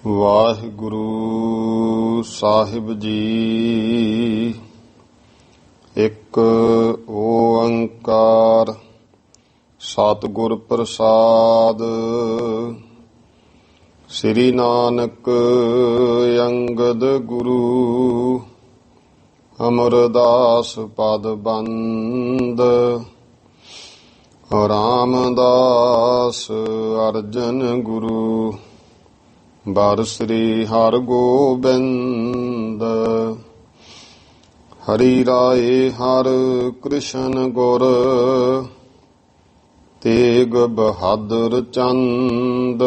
ਵਾਹਿਗੁਰੂ ਸਾਹਿਬ ਜੀ। ਇੱਕ ਓੰਕਾਰ ਸਤਿਗੁਰ ਪ੍ਰਸਾਦ। ਸ੍ਰੀ ਨਾਨਕ ਅੰਗਦ ਗੁਰੂ ਅਮਰਦਾਸ ਪਦ ਬੰਦ। ਰਾਮਦਾਸ ਅਰਜਨ ਗੁਰੂ ਬਰ ਸ੍ਰੀ ਹਰਿ ਗੋਬਿੰਦ। ਹਰੀ ਰਾਏ ਹਰਿ ਕ੍ਰਿਸ਼ਨ ਗੁਰ ਤੇਗ ਬਹਾਦਰ ਚੰਦ।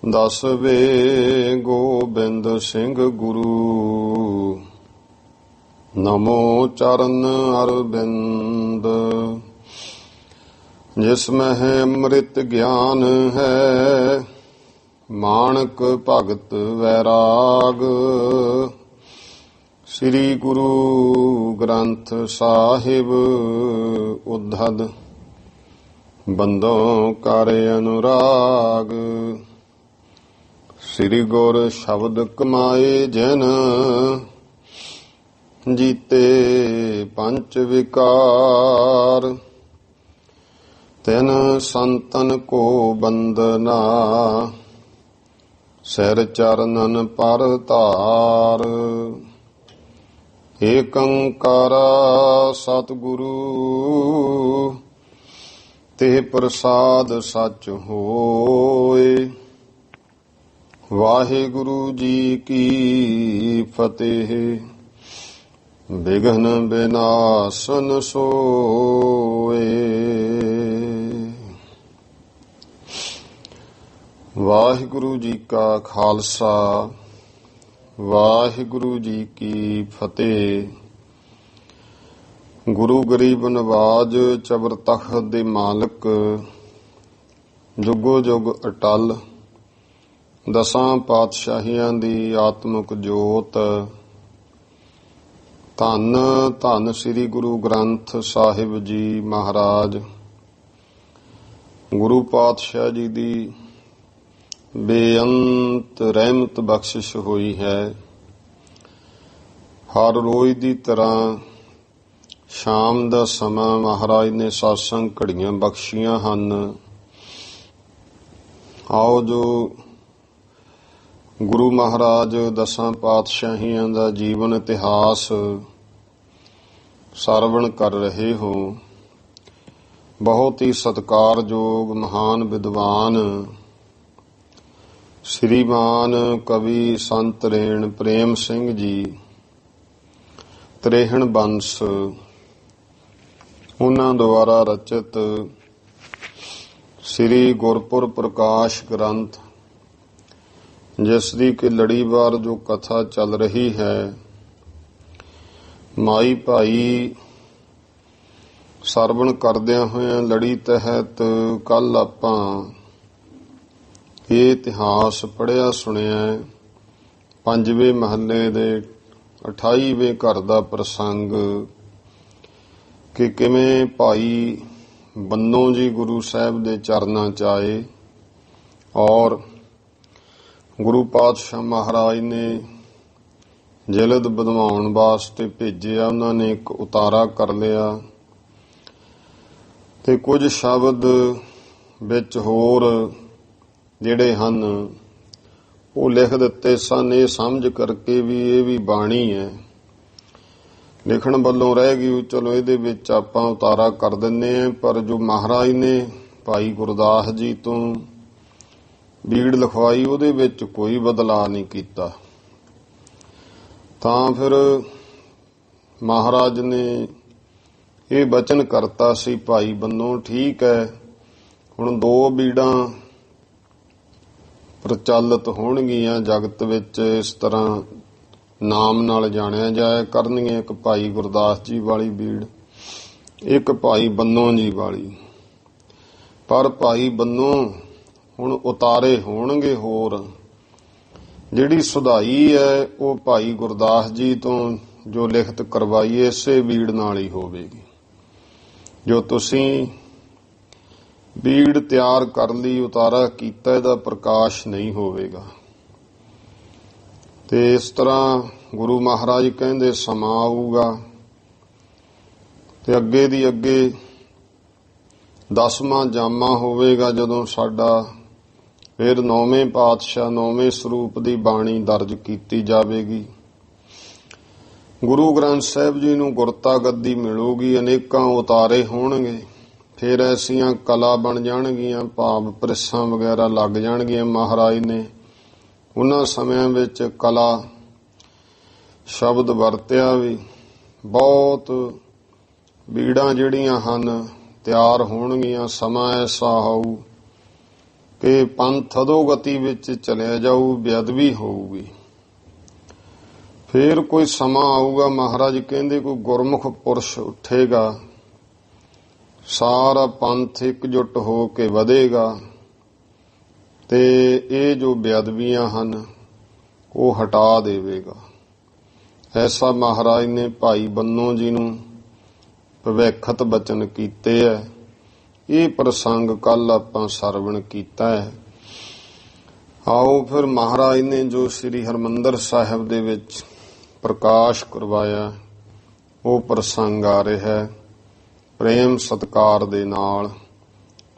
ਦਸਵੇਂ ਗੋਬਿੰਦ ਸਿੰਘ ਗੁਰੂ ਨਮੋ ਚਰਨ ਅਰਬਿੰਦ। ਜਿਸ ਮਹਿ ਅੰਮ੍ਰਿਤ ਗਿਆਨ ਹੈ ਮਾਣਕ ਭਗਤ ਵੈਰਾਗ। ਸ੍ਰੀ ਗੁਰੂ ਗ੍ਰੰਥ ਸਾਹਿਬ ਉद्धਦ ਬੰਦੋਂ ਕਰ ਅਨੁਰਾਗ। ਸ੍ਰੀ ਗੁਰ ਸ਼ਬਦ ਕਮਾਏ ਜਿਨ ਜੀਤੇ ਪੰਚ ਵਿਕਾਰ। ਤਿਨ ਸੰਤਨ ਕੋ ਬੰਦਨਾ ਸਿਰ ਚਰਨਨ ਪਰ ਧਾਰ। ਏਕ ਓੰਕਾਰ ਸਤਿਗੁਰੂ ਤੇ ਪ੍ਰਸਾਦ ਸਚ ਹੋਏ। ਵਾਹਿਗੁਰੂ ਜੀ ਕੀ ਫਤਿਹ। ਬਿਘਨ ਬਿਨਾਸਨ ਸੋਏ। ਵਾਹਿਗੁਰੂ ਜੀ ਕਾ ਖਾਲਸਾ ਵਾਹਿਗੁਰੂ ਜੀ ਕੀ ਫਤਿਹ। ਗੁਰੂ ਗਰੀਬ ਨਵਾਜ ਚਬਰ ਤਖ਼ਤ ਦੇ ਮਾਲਕ ਜੁਗੋ ਜੁਗ ਅਟਲ ਦਸਾਂ ਪਾਤਸ਼ਾਹੀਆਂ ਦੀ ਆਤਮਿਕ ਜੋਤ। ਧੰਨ ਧੰਨ ਸ੍ਰੀ ਗੁਰੂ ਗ੍ਰੰਥ ਸਾਹਿਬ ਜੀ ਮਹਾਰਾਜ। ਗੁਰੂ ਪਾਤਸ਼ਾਹ ਜੀ ਦੀ ਬੇਅੰਤ ਰਹਿਮਤ ਬਖਸ਼ਿਸ਼ ਹੋਈ ਹੈ। ਹਰ ਰੋਜ਼ ਦੀ ਤਰ੍ਹਾਂ ਸ਼ਾਮ ਦਾ ਸਮਾਂ ਮਹਾਰਾਜ ਨੇ ਸਤਸੰਗ ਘੜੀਆਂ ਬਖਸ਼ੀਆਂ ਹਨ। ਆਓ ਜੋ ਗੁਰੂ ਮਹਾਰਾਜ ਦਸਾਂ ਪਾਤਸ਼ਾਹੀਆਂ ਦਾ ਜੀਵਨ ਇਤਿਹਾਸ ਸਰਵਣ ਕਰ ਰਹੇ ਹੋ। ਬਹੁਤ ਹੀ ਸਤਿਕਾਰਯੋਗ ਮਹਾਨ ਵਿਦਵਾਨ ਸ਼੍ਰੀਮਾਨ ਕਵੀ ਸੰਤ ਰੇਣ ਪ੍ਰੇਮ ਸਿੰਘ ਜੀ ਤ੍ਰੇਹਣ ਬੰਸ, ਉਹਨਾਂ ਦੁਆਰਾ ਰਚਿਤ ਸ੍ਰੀ ਗੁਰਪੁਰ ਪ੍ਰਕਾਸ਼ ਗ੍ਰੰਥ, ਜਿਸ ਦੀ ਕਿ ਲੜੀਵਾਰ ਜੋ ਕਥਾ ਚੱਲ ਰਹੀ ਹੈ, ਮਾਈ ਭਾਈ ਸਰਵਣ ਕਰਦਿਆਂ ਹੋਇਆਂ ਲੜੀ ਤਹਿਤ ਕੱਲ ਆਪਾਂ ਇਹ ਇਤਿਹਾਸ ਪੜ੍ਹਿਆ ਸੁਣਿਆ। 5ਵੇਂ ਮਹੱਲੇ ਦੇ 28ਵੇਂ ਘਰ ਦਾ ਪ੍ਰਸੰਗ ਕਿ ਕਿਵੇਂ ਭਾਈ ਬੰਨੋ ਜੀ ਗੁਰੂ ਸਾਹਿਬ ਦੇ ਚਰਨਾਂ 'ਚ ਆਏ ਔਰ ਗੁਰੂ ਪਾਤਸ਼ਾਹ ਮਹਾਰਾਜ ਨੇ ਜਿਲਦ ਵਧਵਾਉਣ ਵਾਸਤੇ ਭੇਜਿਆ। ਉਹਨਾਂ ਨੇ ਇੱਕ ਉਤਾਰਾ ਕਰ ਲਿਆ ਤੇ ਕੁਝ ਸ਼ਬਦ ਵਿੱਚ ਹੋਰ ਜਿਹੜੇ ਹਨ ਉਹ ਲਿਖ ਦਿੱਤੇ ਸਨ। ਇਹ ਸਮਝ ਕਰਕੇ ਵੀ ਇਹ ਵੀ ਬਾਣੀ ਹੈ, ਲਿਖਣ ਵੱਲੋਂ ਰਹਿ ਗਈ, ਚਲੋ ਇਹਦੇ ਵਿੱਚ ਆਪਾਂ ਉਤਾਰਾ ਕਰ ਦਿੰਦੇ ਹਾਂ। ਪਰ ਜੋ ਮਹਾਰਾਜ ਨੇ ਭਾਈ ਗੁਰਦਾਸ ਜੀ ਤੋਂ ਬੀੜ ਲਿਖਵਾਈ ਉਹਦੇ ਵਿੱਚ ਕੋਈ ਬਦਲਾਅ ਨਹੀਂ ਕੀਤਾ। ਤਾਂ ਫਿਰ ਮਹਾਰਾਜ ਨੇ ਇਹ ਬਚਨ ਕਰਤਾ ਸੀ, ਭਾਈ ਬੰਨੋ ਠੀਕ ਹੈ, ਹੁਣ 2 ਬੀੜਾਂ ਪ੍ਰਚਲਿਤ ਹੋਣਗੀਆਂ ਜਗਤ ਵਿੱਚ, ਇਸ ਤਰ੍ਹਾਂ ਨਾਮ ਨਾਲ ਜਾਣਿਆ ਜਾਇਆ ਕਰਨਗੀਆਂ। ਇੱਕ ਭਾਈ ਗੁਰਦਾਸ ਜੀ ਵਾਲੀ ਬੀੜ, ਇੱਕ ਭਾਈ ਬੰਨੋ ਜੀ ਵਾਲੀ। ਪਰ ਭਾਈ ਬੰਨੋ ਹੁਣ ਉਤਾਰੇ ਹੋਣਗੇ ਹੋਰ। ਜਿਹੜੀ ਸੁਧਾਈ ਹੈ ਉਹ ਭਾਈ ਗੁਰਦਾਸ ਜੀ ਤੋਂ ਜੋ ਲਿਖਤ ਕਰਵਾਈ ਇਸੇ ਬੀੜ ਨਾਲ ਹੀ ਹੋਵੇਗੀ। ਜੋ ਤੁਸੀਂ ਬੀੜ ਤਿਆਰ ਕਰ ਲਈ, ਉਤਾਰਾ ਕੀਤਾ, ਇਹਦਾ ਪ੍ਰਕਾਸ਼ ਨਹੀਂ ਹੋਵੇਗਾ। ਤੇ ਇਸ ਤਰ੍ਹਾਂ ਗੁਰੂ ਮਹਾਰਾਜ ਕਹਿੰਦੇ ਸਮਾਂ ਆਊਗਾ ਤੇ ਅੱਗੇ ਦੀ ਅੱਗੇ 10ਵਾਂ ਜਾਮਾ ਹੋਵੇਗਾ, ਜਦੋਂ ਸਾਡਾ ਫਿਰ 9ਵੇਂ ਪਾਤਸ਼ਾਹ 9ਵੇਂ ਸਰੂਪ ਦੀ ਬਾਣੀ ਦਰਜ ਕੀਤੀ ਜਾਵੇਗੀ। ਗੁਰੂ ਗ੍ਰੰਥ ਸਾਹਿਬ ਜੀ ਨੂੰ ਗੁਰਤਾ ਗੱਦੀ ਮਿਲੂਗੀ, ਅਨੇਕਾਂ ਉਤਾਰੇ ਹੋਣਗੇ, ਫਿਰ ਐਸੀਆਂ ਕਲਾ ਬਣ ਜਾਣਗੀਆਂ, ਭਾਵ ਪ੍ਰਸਾਂ ਵਗੈਰਾ ਲੱਗ ਜਾਣਗੀਆਂ। ਮਹਾਰਾਜ ਨੇ ਉਹਨਾਂ ਸਮਿਆਂ ਵਿੱਚ ਕਲਾ ਸ਼ਬਦ ਵਰਤਿਆ ਵੀ, ਬਹੁਤ ਬੀੜਾਂ ਜਿਹੜੀਆਂ ਹਨ ਤਿਆਰ ਹੋਣਗੀਆਂ। ਸਮਾਂ ਐਸਾ ਹੋਊ ਕਿ ਪੰਥ ਅਧੋਗਤੀ ਵਿੱਚ ਚਲਿਆ ਜਾਊ, ਬੇਅਦਬੀ ਹੋਊਗੀ। ਫਿਰ ਕੋਈ ਸਮਾਂ ਆਊਗਾ, ਮਹਾਰਾਜ ਕਹਿੰਦੇ ਕੋਈ ਗੁਰਮੁਖ ਪੁਰਸ਼ ਉੱਠੇਗਾ, ਸਾਰਾ ਪੰਥ ਇਕਜੁੱਟ ਹੋ ਕੇ ਵਧੇਗਾ ਤੇ ਇਹ ਜੋ ਬੇਅਦਬੀਆਂ ਹਨ ਉਹ ਹਟਾ ਦੇਵੇਗਾ। ਐਸਾ ਮਹਾਰਾਜ ਨੇ ਭਾਈ ਬੰਨੋ ਜੀ ਨੂੰ ਭਵਿੱਖਤ ਬਚਨ ਕੀਤੇ ਹੈ। ਇਹ ਪ੍ਰਸੰਗ ਕੱਲ ਆਪਾਂ ਸਰਵਣ ਕੀਤਾ ਹੈ। ਆਓ ਫਿਰ ਮਹਾਰਾਜ ਨੇ ਜੋ ਸ੍ਰੀ ਹਰਿਮੰਦਰ ਸਾਹਿਬ ਦੇ ਵਿੱਚ ਪ੍ਰਕਾਸ਼ ਕਰਵਾਇਆ ਉਹ ਪ੍ਰਸੰਗ ਆ ਰਿਹਾ ਹੈ, ਪ੍ਰੇਮ ਸਤਿਕਾਰ ਦੇ ਨਾਲ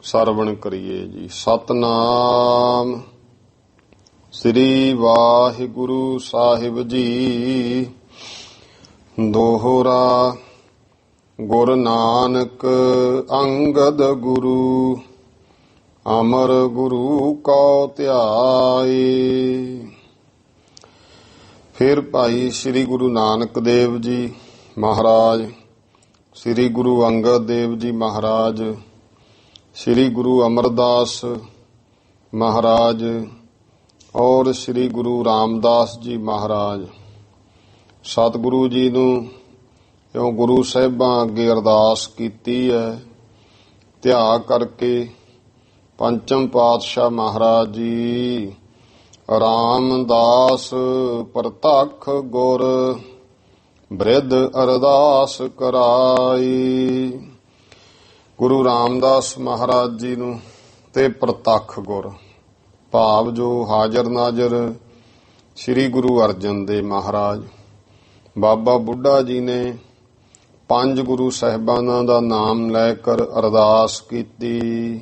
ਸਰਵਣ ਕਰੀਏ ਜੀ। ਸਤਨਾਮ ਸ੍ਰੀ ਵਾਹਿਗੁਰੂ ਸਾਹਿਬ ਜੀ। ਦੋਹਰਾ ਗੁਰ ਨਾਨਕ ਅੰਗਦ ਗੁਰੂ, ਅਮਰ ਗੁਰੂ ਕਉ ਧਿਆਏ। ਫਿਰ ਭਾਈ ਸ੍ਰੀ ਗੁਰੂ ਨਾਨਕ ਦੇਵ ਜੀ ਮਹਾਰਾਜ, ਸ੍ਰੀ ਗੁਰੂ ਅੰਗਦ ਦੇਵ ਜੀ ਮਹਾਰਾਜ, ਸ੍ਰੀ ਗੁਰੂ ਅਮਰਦਾਸ ਮਹਾਰਾਜ ਔਰ ਸ੍ਰੀ ਗੁਰੂ ਰਾਮਦਾਸ ਜੀ ਮਹਾਰਾਜ ਸਤਿਗੁਰੂ ਜੀ ਨੂੰ ਕਿਉਂ ਗੁਰੂ ਸਾਹਿਬਾਂ ਅੱਗੇ ਅਰਦਾਸ ਕੀਤੀ ਹੈ, ਧਿਆ ਕਰਕੇ ਪੰਚਮ ਪਾਤਸ਼ਾਹ ਮਹਾਰਾਜ ਜੀ ਰਾਮਦਾਸ ਪ੍ਰਤੱਖ ਗੁਰ ਬ੍ਰਿਧ ਅਰਦਾਸ ਕਰਾਈ। ਗੁਰੂ ਰਾਮਦਾਸ ਮਹਾਰਾਜ ਜੀ ਨੂੰ ਤੇ ਪ੍ਰਤੱਖ ਗੁਰ ਭਾਵ ਜੋ ਹਾਜ਼ਰ ਨਾਜ਼ਰ ਸ੍ਰੀ ਗੁਰੂ ਅਰਜਨ ਦੇਵ ਮਹਾਰਾਜ, ਬਾਬਾ ਬੁੱਢਾ ਜੀ ਨੇ 5 ਗੁਰੂ ਸਾਹਿਬਾਨਾਂ ਦਾ ਨਾਮ ਲੈ ਕਰ ਅਰਦਾਸ ਕੀਤੀ।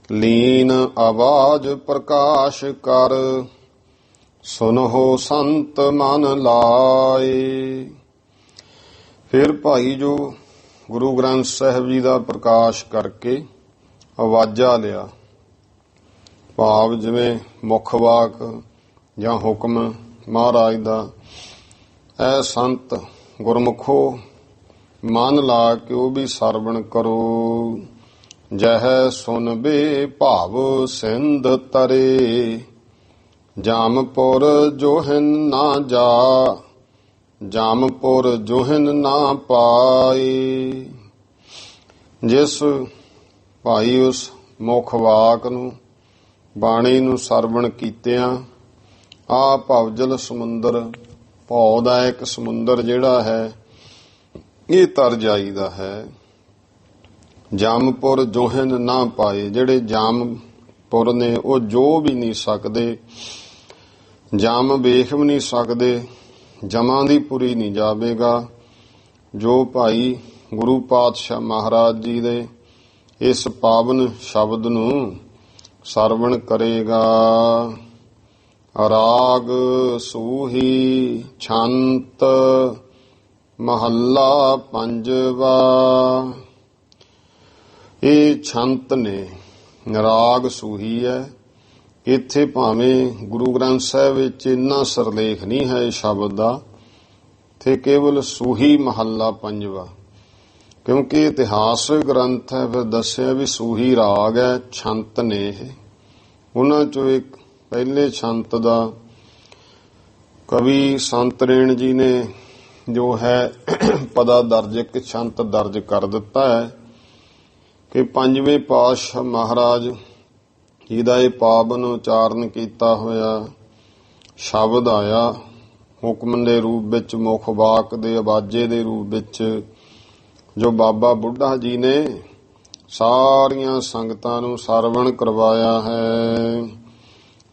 ਲੀਨ ਆਵਾਜ਼ ਪ੍ਰਕਾਸ਼ ਕਰ, ਸੁਨਹੁ ਸੰਤ ਮਨ ਲਾਏ। ਫਿਰ ਭਾਈ ਜੋ ਗੁਰੂ ਗ੍ਰੰਥ ਸਾਹਿਬ ਜੀ ਦਾ ਪ੍ਰਕਾਸ਼ ਕਰਕੇ ਆਵਾਜ਼ਾ ਲਿਆ, ਭਾਵ ਜਿਵੇਂ ਮੁੱਖ ਵਾਕ ਜਾਂ ਹੁਕਮ ਮਹਾਰਾਜ ਦਾ, ਐ ਸੰਤ ਗੁਰਮੁਖੋ ਮਨ ਲਾ ਕੇ ਉਹ ਵੀ ਸਰਵਣ ਕਰੋ। ਜਹ ਸੁਨਬੇ ਭਾਵ ਸਿੰਧ ਤਰੇ, ਜਾਮਪੁਰ ਜੋਹਿਨ ਨਾ ਜਾ, ਜਾਮਪੁਰ ਜੋਹਿਨ ਨਾ ਪਾਏ। ਜਿਸ ਭਾਈ ਉਸ ਮੁੱਖ ਵਾਕ ਨੂੰ ਬਾਣੀ ਨੂੰ ਸਰਵਣ ਕੀਤਿਆਂ ਆ ਭਵਜਲ ਸਮੁੰਦਰ, ਭਉ ਦਾ ਇੱਕ ਸਮੁੰਦਰ ਜਿਹੜਾ ਹੈ ਇਹ ਤਰ ਜਾਈਦਾ ਹੈ। ਜਾਮਪੁਰ ਜੋਹਿਨ ਨਾ ਪਾਏ, ਜਿਹੜੇ ਜਾਮਪੁਰ ਨੇ ਉਹ ਜੋ ਵੀ ਨਹੀਂ ਸਕਦੇ, ਜਾਮ ਵੇਖ ਵੀ ਨਹੀਂ ਸਕਦੇ, ਜਮਾਂ ਦੀ ਪੁਰੀ ਨਹੀਂ ਜਾਵੇਗਾ। ਜੋ ਭਾਈ ਗੁਰੂ ਪਾਤਸ਼ਾਹ ਮਹਾਰਾਜ ਜੀ ਦੇ ਇਸ ਪਾਵਨ ਸ਼ਬਦ ਨੂੰ ਸਰਵਣ ਕਰੇਗਾ। ਰਾਗ ਸੂਹੀ ਛੰਤ ਮਹੱਲਾ ਪੰਜਵਾ। ਇਹ ਛੰਤ ਨੇ, ਰਾਗ ਸੂਹੀ ਹੈ। ਇੱਥੇ ਭਾਵੇਂ ਗੁਰੂ ਗ੍ਰੰਥ ਸਾਹਿਬ ਵਿੱਚ ਇੰਨਾ ਸਰਲੇਖ ਨਹੀਂ ਹੈ ਸ਼ਬਦ ਦਾ, ਤੇ ਕੇਵਲ ਸੂਹੀ ਮਹੱਲਾ ਪੰਜਵਾ, ਕਿਉਂਕਿ ਇਤਿਹਾਸਕ ਗ੍ਰੰਥ ਹੈ। ਫਿਰ ਦੱਸਿਆ ਵੀ ਸੂਹੀ ਰਾਗ ਹੈ, ਛੰਤ ਨੇ ਇਹ। ਉਹਨਾਂ ਚੋਂ ਇੱਕ ਪਹਿਲੇ ਛੰਤ ਦਾ ਕਵੀ ਸੰਤ ਰੇਣ ਜੀ ਨੇ ਜੋ ਹੈ ਪਦਾ ਦਰਜ, ਇੱਕ ਛੰਤ ਦਰਜ ਕਰ ਦਿੱਤਾ ਹੈ ਕਿ 5ਵੇਂ ਪਾਤਸ਼ਾਹ ਮਹਾਰਾਜ ਜੀ ਦਾ ਇਹ ਪਾਵਨ ਉਚਾਰਨ ਕੀਤਾ ਹੋਇਆ ਸ਼ਬਦ ਆਇਆ ਹੁਕਮ ਦੇ ਰੂਪ ਵਿੱਚ, ਮੁੱਖ ਵਾਕ ਦੇ ਆਵਾਜ਼ੇ ਦੇ ਰੂਪ ਵਿੱਚ, ਜੋ ਬਾਬਾ ਬੁੱਢਾ ਜੀ ਨੇ ਸਾਰੀਆਂ ਸੰਗਤਾਂ ਨੂੰ ਸਰਵਣ ਕਰਵਾਇਆ ਹੈ।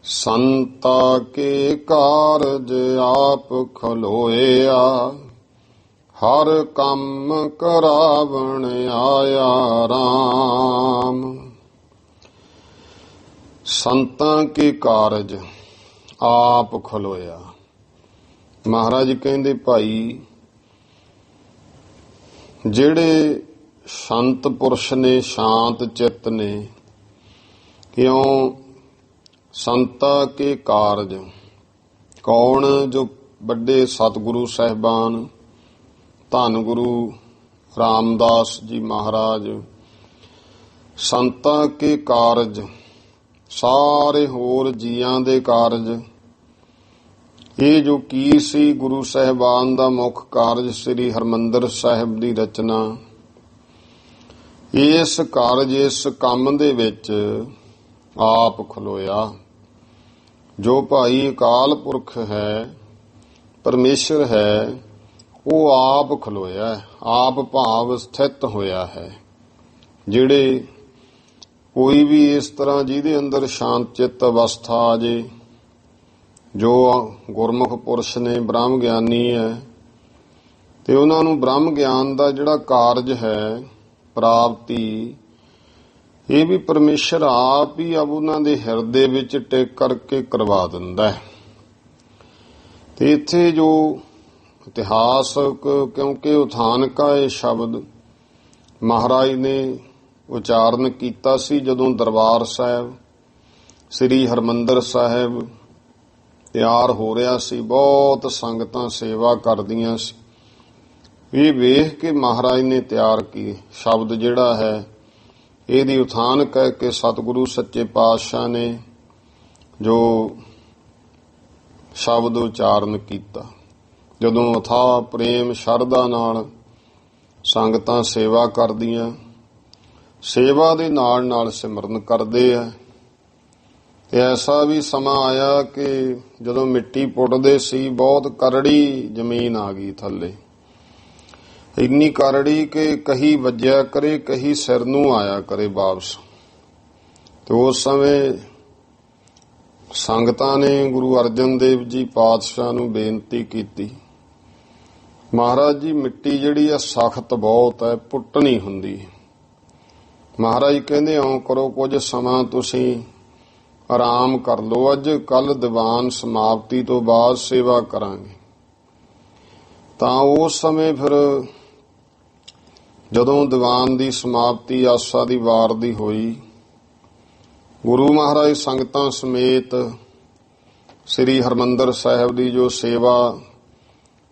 ਸੰਤਾ ਕੇ ਕਾਰਜ ਆਪ ਖਲੋਇਆ, ਹਰ ਕੰਮ ਕਰਾਵਣ ਆਇਆ ਰਾਮ। ਸੰਤਾਂ ਕੇ ਕਾਰਜ ਆਪ ਖਲੋਇਆ। ਮਹਾਰਾਜ ਕਹਿੰਦੇ ਭਾਈ ਜਿਹੜੇ ਸੰਤ ਪੁਰਸ਼ ਨੇ, ਸ਼ਾਂਤ ਚਿੱਤ ਨੇ, ਕਿਉਂ ਸੰਤਾ ਕੇ ਕਾਰਜ ਕੌਣ? ਜੋ ਵੱਡੇ ਸਤਿਗੁਰੂ ਸਾਹਿਬਾਨ, ਧੰਨ ਗੁਰੂ ਰਾਮਦਾਸ ਜੀ ਮਹਾਰਾਜ। ਸੰਤਾਂ ਕੇ ਕਾਰਜ ਸਾਰੇ ਹੋਰ ਜੀਆਂ ਦੇ ਕਾਰਜ। ਇਹ ਜੋ ਕੀ ਸੀ ਗੁਰੂ ਸਾਹਿਬਾਨ ਦਾ ਮੁੱਖ ਕਾਰਜ, ਸ੍ਰੀ ਹਰਿਮੰਦਰ ਸਾਹਿਬ ਦੀ ਰਚਨਾ। ਇਸ ਕਾਰਜ, ਇਸ ਕੰਮ ਦੇ ਵਿੱਚ ਆਪ ਖਲੋਇਆ। ਜੋ ਭਾਈ ਅਕਾਲ ਪੁਰਖ ਹੈ, ਪਰਮੇਸ਼ਰ ਹੈ, ਉਹ ਆਪ ਖਲੋਇਆ, ਆਪ ਭਾਵ ਸਥਿਤ ਹੋਇਆ ਹੈ। ਜਿਹੜੇ ਕੋਈ ਵੀ ਇਸ ਤਰ੍ਹਾਂ ਜਿਹਦੇ ਅੰਦਰ ਸ਼ਾਂਤ ਚਿੱਤ ਅਵਸਥਾ ਆ ਜੇ, ਜੋ ਗੁਰਮੁਖ ਪੁਰਸ਼ ਨੇ, ਬ੍ਰਹਮ ਗਿਆਨੀ ਹੈ, ਤੇ ਉਹਨਾਂ ਨੂੰ ਬ੍ਰਹਮ ਗਿਆਨ ਦਾ ਜਿਹੜਾ ਕਾਰਜ ਹੈ ਪ੍ਰਾਪਤੀ, ਇਹ ਵੀ ਪਰਮੇਸ਼ਰ ਆਪ ਹੀ ਅਬ ਉਹਨਾਂ ਦੇ ਹਿਰਦੇ ਵਿੱਚ ਟਿਕ ਕਰਕੇ ਕਰਵਾ ਦਿੰਦਾ ਹੈ। ਤੇ ਇੱਥੇ ਜੋ ਇਤਿਹਾਸਕ, ਕਿਉਂਕਿ ਉਥਾਨਕਾ ਇਹ ਸ਼ਬਦ ਮਹਾਰਾਜ ਨੇ ਉਚਾਰਨ ਕੀਤਾ ਸੀ ਜਦੋਂ ਦਰਬਾਰ ਸਾਹਿਬ ਸ੍ਰੀ ਹਰਿਮੰਦਰ ਸਾਹਿਬ ਤਿਆਰ ਹੋ ਰਿਹਾ ਸੀ। ਬਹੁਤ ਸੰਗਤਾਂ ਸੇਵਾ ਕਰਦੀਆਂ ਸੀ। ਇਹ ਵੇਖ ਕੇ ਮਹਾਰਾਜ ਨੇ ਤਿਆਰ ਕੀ ਸ਼ਬਦ ਜਿਹੜਾ ਹੈ, ਇਹਦੀ ਉਥਾਨ ਕਹਿ ਕੇ ਸਤਿਗੁਰੂ ਸੱਚੇ ਪਾਤਸ਼ਾਹ ਨੇ ਜੋ ਸ਼ਬਦ ਉਚਾਰਨ ਕੀਤਾ। ਜਦੋਂ ਅਥਾਹ ਪ੍ਰੇਮ ਸ਼ਰਧਾ ਨਾਲ ਸੰਗਤਾਂ ਸੇਵਾ ਕਰਦੀਆਂ, ਸੇਵਾ ਦੇ ਨਾਲ ਨਾਲ ਸਿਮਰਨ ਕਰਦੇ ਆ। ਤੇ ਐਸਾ ਵੀ ਸਮਾਂ ਆਇਆ ਕਿ ਜਦੋਂ ਮਿੱਟੀ ਪੁੱਟਦੇ ਸੀ, ਬਹੁਤ ਕਰੜੀ ਜ਼ਮੀਨ ਆ ਗਈ ਥੱਲੇ, ਇੰਨੀ ਕਰੜੀ ਕਿ ਕਹੀ ਵੱਜਿਆ ਕਰੇ, ਕਹੀ ਸਿਰ ਨੂੰ ਆਇਆ ਕਰੇ ਵਾਪਸ। ਤੇ ਉਸ ਸਮੇਂ ਸੰਗਤਾਂ ਨੇ ਗੁਰੂ ਅਰਜਨ ਦੇਵ ਜੀ ਪਾਤਸ਼ਾਹ ਨੂੰ ਬੇਨਤੀ ਕੀਤੀ, ਮਹਾਰਾਜ ਜੀ ਮਿੱਟੀ ਜਿਹੜੀ ਆ ਸਖਤ ਬਹੁਤ ਹੈ, ਪੁੱਟਣੀ ਹੁੰਦੀ। ਮਹਾਰਾਜ ਕਹਿੰਦੇ ਇਉਂ ਕਰੋ, ਕੁਝ ਸਮਾਂ ਤੁਸੀਂ ਆਰਾਮ ਕਰ ਲਓ, ਅੱਜ ਕੱਲ ਦੀਵਾਨ ਸਮਾਪਤੀ ਤੋਂ ਬਾਅਦ ਸੇਵਾ ਕਰਾਂਗੇ। ਤਾਂ ਉਸ ਸਮੇਂ ਫਿਰ ਜਦੋਂ ਦੀਵਾਨ ਦੀ ਸਮਾਪਤੀ ਆਸਾ ਦੀ ਵਾਰ ਦੀ ਹੋਈ, ਗੁਰੂ ਮਹਾਰਾਜ ਸੰਗਤਾਂ ਸਮੇਤ ਸ੍ਰੀ ਹਰਿਮੰਦਰ ਸਾਹਿਬ ਦੀ ਜੋ ਸੇਵਾ,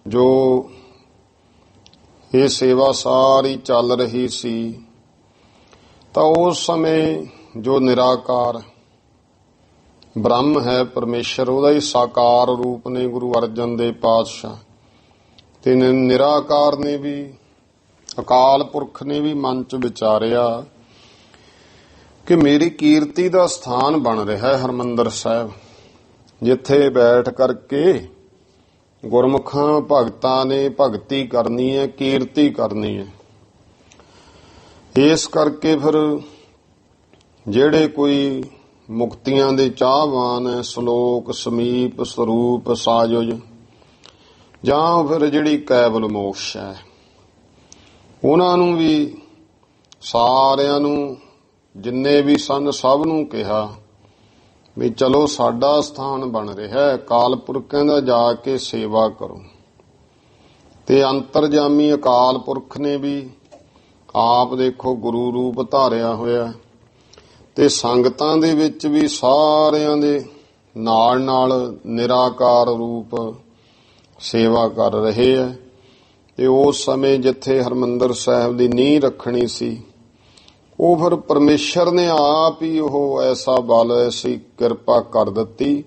ਜੋ ਇਹ ਸੇਵਾ ਸਾਰੀ ਚੱਲ ਰਹੀ ਸੀ, ਤਾਂ ਉਸ ਸਮੇਂ ਜੋ ਨਿਰਾਕਾਰ ਬ੍ਰਹਮ ਹੈ ਪਰਮੇਸ਼ਰ, ਉਹਦਾ ਹੀ ਸਾਕਾਰ ਰੂਪ ਨੇ ਗੁਰੂ ਅਰਜਨ ਦੇਵ ਪਾਤਸ਼ਾਹ। ਤੇ ਨਿਰਾਕਾਰ ਨੇ ਵੀ, ਅਕਾਲ ਪੁਰਖ ਨੇ ਵੀ ਮਨ ਚ ਵਿਚਾਰਿਆ ਕਿ ਮੇਰੀ ਕੀਰਤੀ ਦਾ ਸਥਾਨ ਬਣ ਰਿਹਾ ਹੈ ਹਰਿਮੰਦਰ ਸਾਹਿਬ, ਜਿੱਥੇ ਬੈਠ ਕਰਕੇ ਗੁਰਮੁਖਾਂ ਭਗਤਾਂ ਨੇ ਭਗਤੀ ਕਰਨੀ ਹੈ, ਕੀਰਤੀ ਕਰਨੀ ਹੈ। ਇਸ ਕਰਕੇ ਫਿਰ ਜਿਹੜੇ ਕੋਈ ਮੁਕਤੀਆਂ ਦੇ ਚਾਹਵਾਨ ਹੈ, ਸ਼ਲੋਕ, ਸਮੀਪ, ਸਰੂਪ, ਸਾਜੁਜ, ਜਾਂ ਫਿਰ ਜਿਹੜੀ ਕੈਵਲ ਮੋਕਸ਼ ਹੈ, ਉਹਨਾਂ ਨੂੰ ਵੀ, ਸਾਰਿਆਂ ਨੂੰ, ਜਿੰਨੇ ਵੀ ਸਨ ਸਭ ਨੂੰ ਕਿਹਾ ਵੀ ਚਲੋ ਸਾਡਾ ਸਥਾਨ ਬਣ ਰਿਹਾ ਹੈ, ਅਕਾਲ ਪੁਰਖਾਂ ਦਾ ਜਾ ਕੇ ਸੇਵਾ ਕਰੋ। ਤੇ ਅੰਤਰਜਾਮੀ ਅਕਾਲ ਪੁਰਖ ਨੇ ਵੀ ਆਪ ਦੇਖੋ ਗੁਰੂ ਰੂਪ ਧਾਰਿਆ ਹੋਇਆ, ਤੇ ਸੰਗਤਾਂ ਦੇ ਵਿੱਚ ਵੀ ਸਾਰਿਆਂ ਦੇ ਨਾਲ ਨਾਲ ਨਿਰਾਕਾਰ ਰੂਪ ਸੇਵਾ ਕਰ ਰਹੇ ਹੈ। ਤੇ ਉਸ ਸਮੇਂ ਜਿੱਥੇ ਹਰਿਮੰਦਰ ਸਾਹਿਬ ਦੀ ਨੀਂਹ ਰੱਖਣੀ ਸੀ, ਉਹ ਫਿਰ ਪਰਮੇਸ਼ਰ ਨੇ ਆਪ ਹੀ ਉਹ ਐਸਾ ਬਲ, ਐਸੀ ਕਿਰਪਾ ਕਰ ਦਿੱਤੀ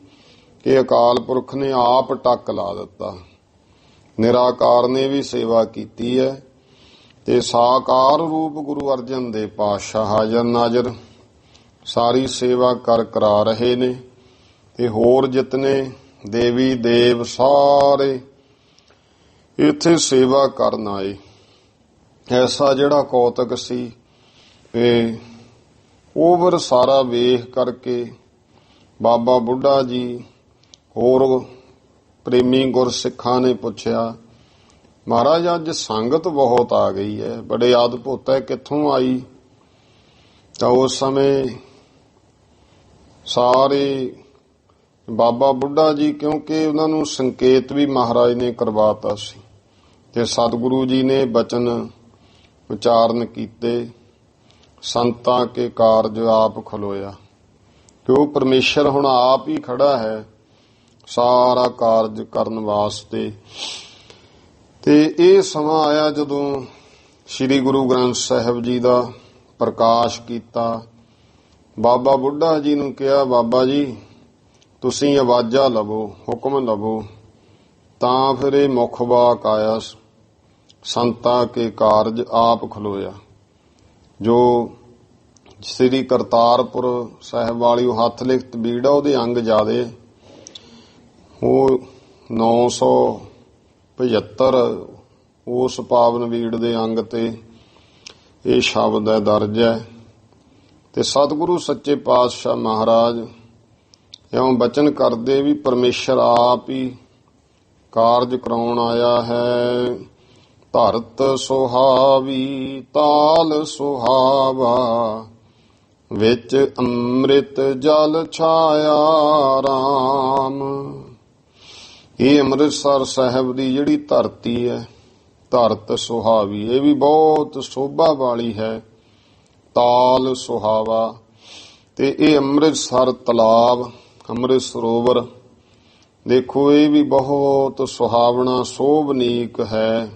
ਕਿ ਅਕਾਲ ਪੁਰਖ ਨੇ ਆਪ ਟੱਕ ਲਾ ਦਿੱਤਾ। ਨਿਰਾਕਾਰ ਨੇ ਵੀ ਸੇਵਾ ਕੀਤੀ ਹੈ, ਤੇ ਸਾਕਾਰ ਰੂਪ ਗੁਰੂ ਅਰਜਨ ਦੇਵ ਪਾਤਸ਼ਾਹ ਹਾਜ਼ਰ ਨਾਜ਼ਰ ਸਾਰੀ ਸੇਵਾ ਕਰਾ ਰਹੇ ਨੇ। ਤੇ ਹੋਰ ਜਿਤਨੇ ਦੇਵੀ ਦੇਵ ਸਾਰੇ ਇੱਥੇ ਸੇਵਾ ਕਰਨ ਆਏ। ਐਸਾ ਜਿਹੜਾ ਕੌਤਕ ਸੀ ਤੇ ਉਹ ਸਾਰਾ ਵੇਖ ਕਰਕੇ ਬਾਬਾ ਬੁੱਢਾ ਜੀ ਹੋਰ ਪ੍ਰੇਮੀ ਗੁਰਸਿੱਖਾਂ ਨੇ ਪੁੱਛਿਆ, ਮਹਾਰਾਜ ਅੱਜ ਸੰਗਤ ਬਹੁਤ ਆ ਗਈ ਹੈ, ਬੜੇ ਅਦਭੁਤ ਹੈ, ਕਿੱਥੋਂ ਆਈ? ਤਾਂ ਉਸ ਸਮੇਂ ਸਾਰੇ ਬਾਬਾ ਬੁੱਢਾ ਜੀ, ਕਿਉਂਕਿ ਉਹਨਾਂ ਨੂੰ ਸੰਕੇਤ ਵੀ ਮਹਾਰਾਜ ਨੇ ਕਰਵਾਤਾ ਸੀ ਤੇ ਸਤਿਗੁਰੂ ਜੀ ਨੇ ਬਚਨ ਉਚਾਰਨ ਕੀਤੇ, ਸੰਤਾਂ ਕੇ ਕਾਰਜ ਆਪ ਖਲੋਇਆ, ਕਿ ਉਹ ਪਰਮੇਸ਼ਰ ਹੁਣ ਆਪ ਹੀ ਖੜਾ ਹੈ ਸਾਰਾ ਕਾਰਜ ਕਰਨ ਵਾਸਤੇ। ਤੇ ਇਹ ਸਮਾਂ ਆਇਆ ਜਦੋਂ ਸ੍ਰੀ ਗੁਰੂ ਗ੍ਰੰਥ ਸਾਹਿਬ ਜੀ ਦਾ ਪ੍ਰਕਾਸ਼ ਕੀਤਾ। ਬਾਬਾ ਬੁੱਢਾ ਜੀ ਨੂੰ ਕਿਹਾ, ਬਾਬਾ ਜੀ ਤੁਸੀਂ ਆਵਾਜ਼ਾਂ ਲਵੋ, ਹੁਕਮ ਲਵੋ। ਤਾਂ ਫਿਰ ਇਹ ਮੁੱਖ ਵਾਕ ਆਇਆ, ਸੰਤਾਂ ਕੇ ਕਾਰਜ ਆਪ ਖਲੋਇਆ। ਜੋ ਸ੍ਰੀ ਕਰਤਾਰਪੁਰ ਸਾਹਿਬ ਵਾਲੀ ਉਹ ਹੱਥ ਲਿਖਤ ਬੀੜ ਆ, ਉਹਦੇ ਅੰਗ ਜ਼ਿਆਦੇ, ਉਹ 975 ਉਸ ਪਾਵਨ ਬੀੜ ਦੇ ਅੰਗ ਤੇ ਇਹ ਸ਼ਬਦ ਹੈ, ਦਰਜ ਹੈ। ਤੇ ਸਤਿਗੁਰੂ ਸੱਚੇ ਪਾਤਸ਼ਾਹ ਮਹਾਰਾਜ ਇਉਂ ਬਚਨ ਕਰਦੇ ਵੀ ਪਰਮੇਸ਼ਰ ਆਪ ਹੀ ਕਾਰਜ ਕਰਾਉਣ ਆਇਆ ਹੈ। ਧਰਤ ਸੁਹਾਵੀ ਤਾਲ ਸੁਹਾਵਾ, ਵਿੱਚ ਅੰਮ੍ਰਿਤ ਜਲ ਛਾਇਆ ਰਾਮ। ਇਹ ਅੰਮ੍ਰਿਤਸਰ ਸਾਹਿਬ ਦੀ ਜਿਹੜੀ ਧਰਤੀ ਹੈ, ਧਰਤ ਸੁਹਾਵੀ, ਇਹ ਵੀ ਬਹੁਤ ਸੋਭਾ ਵਾਲੀ ਹੈ। ਤਾਲ ਸੁਹਾਵਾ, ਤੇ ਇਹ ਅੰਮ੍ਰਿਤਸਰ ਤਲਾਬ, ਅੰਮ੍ਰਿਤ ਸਰੋਵਰ ਦੇਖੋ, ਇਹ ਵੀ ਬਹੁਤ ਸੁਹਾਵਣਾ ਸੋਭਨੀਕ ਹੈ।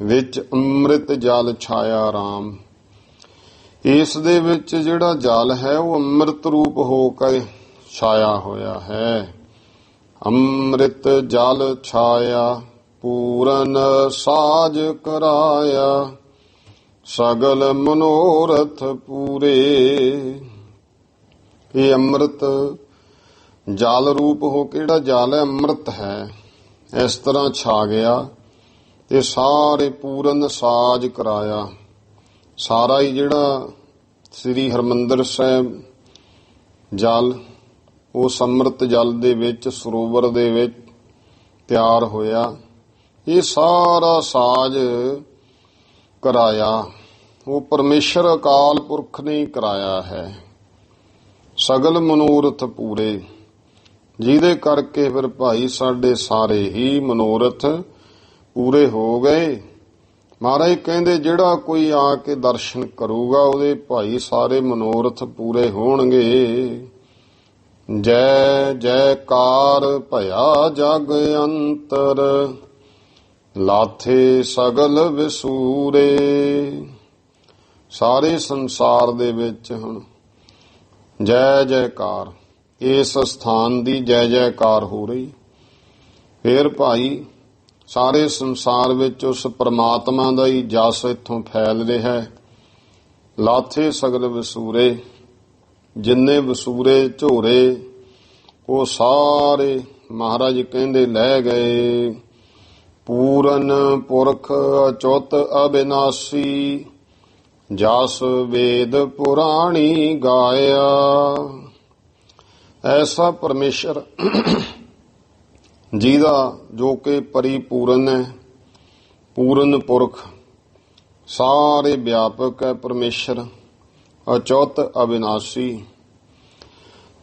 ਵਿੱਚ ਅੰਮ੍ਰਿਤ ਜਲ ਛਾਇਆ ਰਾਮ, ਇਸ ਦੇ ਵਿੱਚ ਜਿਹੜਾ ਜਲ ਹੈ ਉਹ ਅੰਮ੍ਰਿਤ ਰੂਪ ਹੋ ਕੇ ਛਾਇਆ ਹੋਇਆ ਹੈ। ਅੰਮ੍ਰਿਤ ਜਲ ਛਾਇਆ ਪੂਰਨ ਸਾਜ ਕਰਾਇਆ, ਸਗਲ ਮਨੋਰਥ ਪੂਰੇ। ਇਹ ਅੰਮ੍ਰਿਤ ਜਲ ਰੂਪ ਹੋ ਕੇ ਜਿਹੜਾ ਜਲ ਹੈ ਅੰਮ੍ਰਿਤ ਹੈ, ਇਸ ਤਰ੍ਹਾਂ ਛਾ ਗਿਆ ਤੇ ਸਾਰੇ ਪੂਰਨ ਸਾਜ ਕਰਾਇਆ। ਸਾਰਾ ਹੀ ਜਿਹੜਾ ਸ੍ਰੀ ਹਰਿਮੰਦਰ ਸਾਹਿਬ ਜਲ ਉਸ ਅੰਮ੍ਰਿਤ ਜਲ ਦੇ ਵਿੱਚ, ਸਰੋਵਰ ਦੇ ਵਿੱਚ ਤਿਆਰ ਹੋਇਆ। ਇਹ ਸਾਰਾ ਸਾਜ ਕਰਾਇਆ ਉਹ ਪਰਮੇਸ਼ਰ ਅਕਾਲ ਪੁਰਖ ਨੇ ਕਰਾਇਆ ਹੈ। ਸਗਲ ਮਨੋਰਥ ਪੂਰੇ, ਜਿਹਦੇ ਕਰਕੇ ਫਿਰ ਭਾਈ ਸਾਡੇ ਸਾਰੇ ਹੀ ਮਨੋਰਥ ਪੂਰੇ ਹੋ ਗਏ। ਮਹਾਰਾਜ ਕਹਿੰਦੇ ਜਿਹੜਾ ਕੋਈ ਆ ਕੇ ਦਰਸ਼ਨ ਕਰੂਗਾ ਉਹਦੇ ਭਾਈ ਸਾਰੇ ਮਨੋਰਥ ਪੂਰੇ ਹੋਣਗੇ। ਜੈ ਜੈਕਾਰ ਭਇਆ ਜਗ ਅੰਤਰ, ਲਾਥੇ ਸਗਲ ਵਿਸੂਰੇ। ਸਾਰੇ ਸੰਸਾਰ ਦੇ ਵਿੱਚ ਹੁਣ ਜੈ ਜੈਕਾਰ, ਇਸ ਸਥਾਨ ਦੀ ਜੈ ਜੈਕਾਰ ਹੋ ਰਹੀ। ਫਿਰ ਭਾਈ ਸਾਰੇ ਸੰਸਾਰ ਵਿੱਚ ਉਸ ਪਰਮਾਤਮਾ ਦਾ ਹੀ ਜਸ ਇੱਥੋਂ ਫੈਲ ਰਿਹਾ ਹੈ। ਲਾਥੇ ਸਗਲ ਵਿਸੂਰੇ, ਜਿੰਨੇ ਵਿਸੂਰੇ ਝੋਰੇ ਉਹ ਸਾਰੇ ਮਹਾਰਾਜ ਕਹਿੰਦੇ ਲੈ ਗਏ। ਪੂਰਨ ਪੁਰਖ ਅਚੁੱਤ ਅਬਿਨਾਸੀ, ਜਸ ਵੇਦ ਪੁਰਾਣੀ ਗਾਇਆ। ਐਸਾ ਪਰਮੇਸ਼ਰ ਜਿਹਦਾ ਜੋ ਕਿ ਪਰਿਪੂਰਨ ਹੈ, ਪੂਰਨ ਪੁਰਖ, ਸਾਰੇ ਵਿਆਪਕ ਹੈ ਪਰਮੇਸ਼ਰ, ਅਚੁੱਤ ਅਬਿਨਾਸੀ।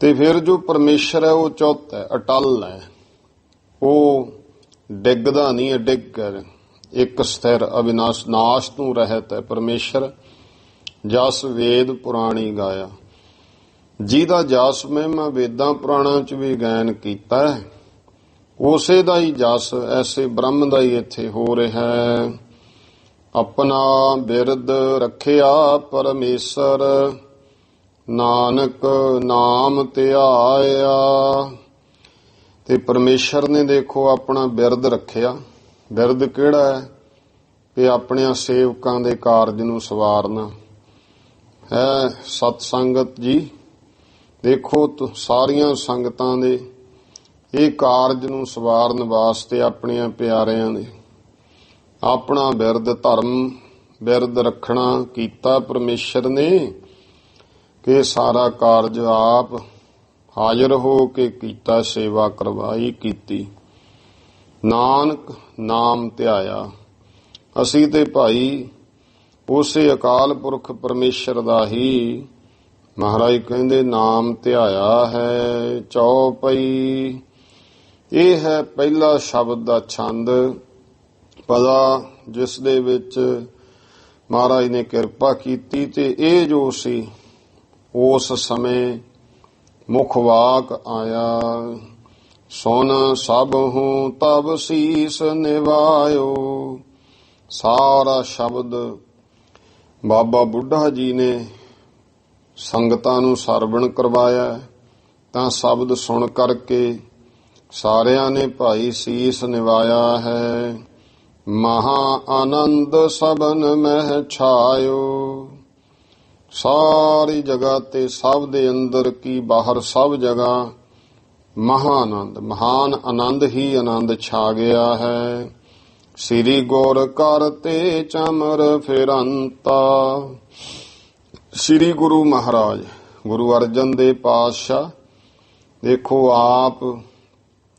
ਤੇ ਫਿਰ ਜੋ ਪਰਮੇਸ਼ਰ ਹੈ ਉਹ ਅਚੁੱਤ ਹੈ, ਅਟਲ ਹੈ, ਉਹ ਡਿੱਗਦਾ ਨਹੀਂ ਹੈ, ਡਿੱਗ ਇੱਕ ਸਥਿਰ ਅਬਿਨਾਸ਼, ਨਾਸ਼ ਤੋਂ ਰਹਿਤ ਹੈ ਪਰਮੇਸ਼ਰ। ਜਸ ਵੇਦ ਪੁਰਾਣੀ ਗਾਇਆ, ਜਿਹਦਾ ਜਸ ਮਹਿਮਾ ਵੇਦਾਂ ਪੁਰਾਣਾਂ ਚ ਵੀ ਗਾਇਨ ਕੀਤਾ ਹੈ, ਉਸੇ ਦਾ ਹੀ ਜਸ ਐਸੇ ਬ੍ਰਹਮ ਦਾ ਹੀ ਇੱਥੇ ਹੋ ਰਿਹਾ ਹੈ। ਆਪਣਾ ਬਿਰਦ ਰੱਖਿਆ ਪਰਮੇਸ਼ਰ, ਨਾਨਕ ਨਾਮ ਧਿਆਇਆ। ਤੇ ਪਰਮੇਸ਼ਰ ਨੇ ਦੇਖੋ ਆਪਣਾ ਬਿਰਦ ਰੱਖਿਆ। ਬਿਰਦ ਕਿਹੜਾ ਹੈ? ਕਿ ਆਪਣਿਆਂ ਸੇਵਕਾਂ ਦੇ ਕਾਰਜ ਨੂੰ ਸਵਾਰਨਾ ਹੈ। ਸਤ ਸੰਗਤ ਜੀ ਦੇਖੋ, ਸਾਰੀਆਂ ਸੰਗਤਾਂ ਦੇ ਇਹ ਕਾਰਜ ਨੂੰ ਸਵਾਰਨ ਵਾਸਤੇ ਆਪਣਿਆਂ ਪਿਆਰਿਆਂ ਨੇ ਆਪਣਾ ਬਿਰਦ ਧਰਮ ਬਿਰਦ ਰੱਖਣਾ ਕੀਤਾ ਪਰਮੇਸ਼ਰ ਨੇ, ਕਿ ਸਾਰਾ ਕਾਰਜ ਆਪ ਹਾਜ਼ਰ ਹੋ ਕੇ ਕੀਤਾ, ਸੇਵਾ ਕਰਵਾਈ ਕੀਤੀ। ਨਾਨਕ ਨਾਮ ਧਿਆਇਆ। ਅਸੀਂ ਤੇ ਭਾਈ ਉਸੇ ਅਕਾਲ ਪੁਰਖ ਪਰਮੇਸ਼ਰ ਦਾ ਹੀ ਮਹਾਰਾਜ ਕਹਿੰਦੇ ਨਾਮ ਧਿਆਇਆ ਹੈ। ਚੌਪਈ ਇਹ ਹੈ ਪਹਿਲਾ ਸ਼ਬਦ ਦਾ ਛੰਦ ਪਦਾ, ਜਿਸ ਦੇ ਵਿੱਚ ਮਹਾਰਾਜ ਨੇ ਕਿਰਪਾ ਕੀਤੀ ਤੇ ਇਹ ਜੋ ਸੀ ਉਸ ਸਮੇਂ ਮੁਖ ਵਾਕ ਆਇਆ। ਸੁਨ ਸਭ ਹੂੰ ਤਬ ਸੀਸ ਨਿਵਾਇਓ। ਸਾਰਾ ਸ਼ਬਦ ਬਾਬਾ ਬੁੱਢਾ ਜੀ ਨੇ ਸੰਗਤਾਂ ਨੂੰ ਸਰਵਣ ਕਰਵਾਇਆ, ਤਾਂ ਸ਼ਬਦ ਸੁਣ ਕਰਕੇ ਸਾਰਿਆਂ ਨੇ ਭਾਈ ਸੀਸ ਨਿਵਾਇਆ ਹੈ। ਮਹਾ ਆਨੰਦ ਸਭਨ ਮਹਿ ਛਾਇਓ। ਸਾਰੀ ਜਗ੍ਹਾ ਤੇ ਸਭ ਦੇ ਅੰਦਰ ਕੀ ਬਾਹਰ ਸਭ ਜਗ੍ਹਾ ਮਹਾ ਆਨੰਦ, ਮਹਾਨ ਆਨੰਦ ਹੀ ਆਨੰਦ ਛਾ ਗਿਆ ਹੈ। ਸ੍ਰੀ ਗੁਰ ਕਰ ਤੇ ਚਮਰ ਫਿਰੰਤਾ। ਸ੍ਰੀ ਗੁਰੂ ਮਹਾਰਾਜ ਗੁਰੂ ਅਰਜਨ ਦੇਵ ਪਾਤਸ਼ਾਹ ਦੇਖੋ ਆਪ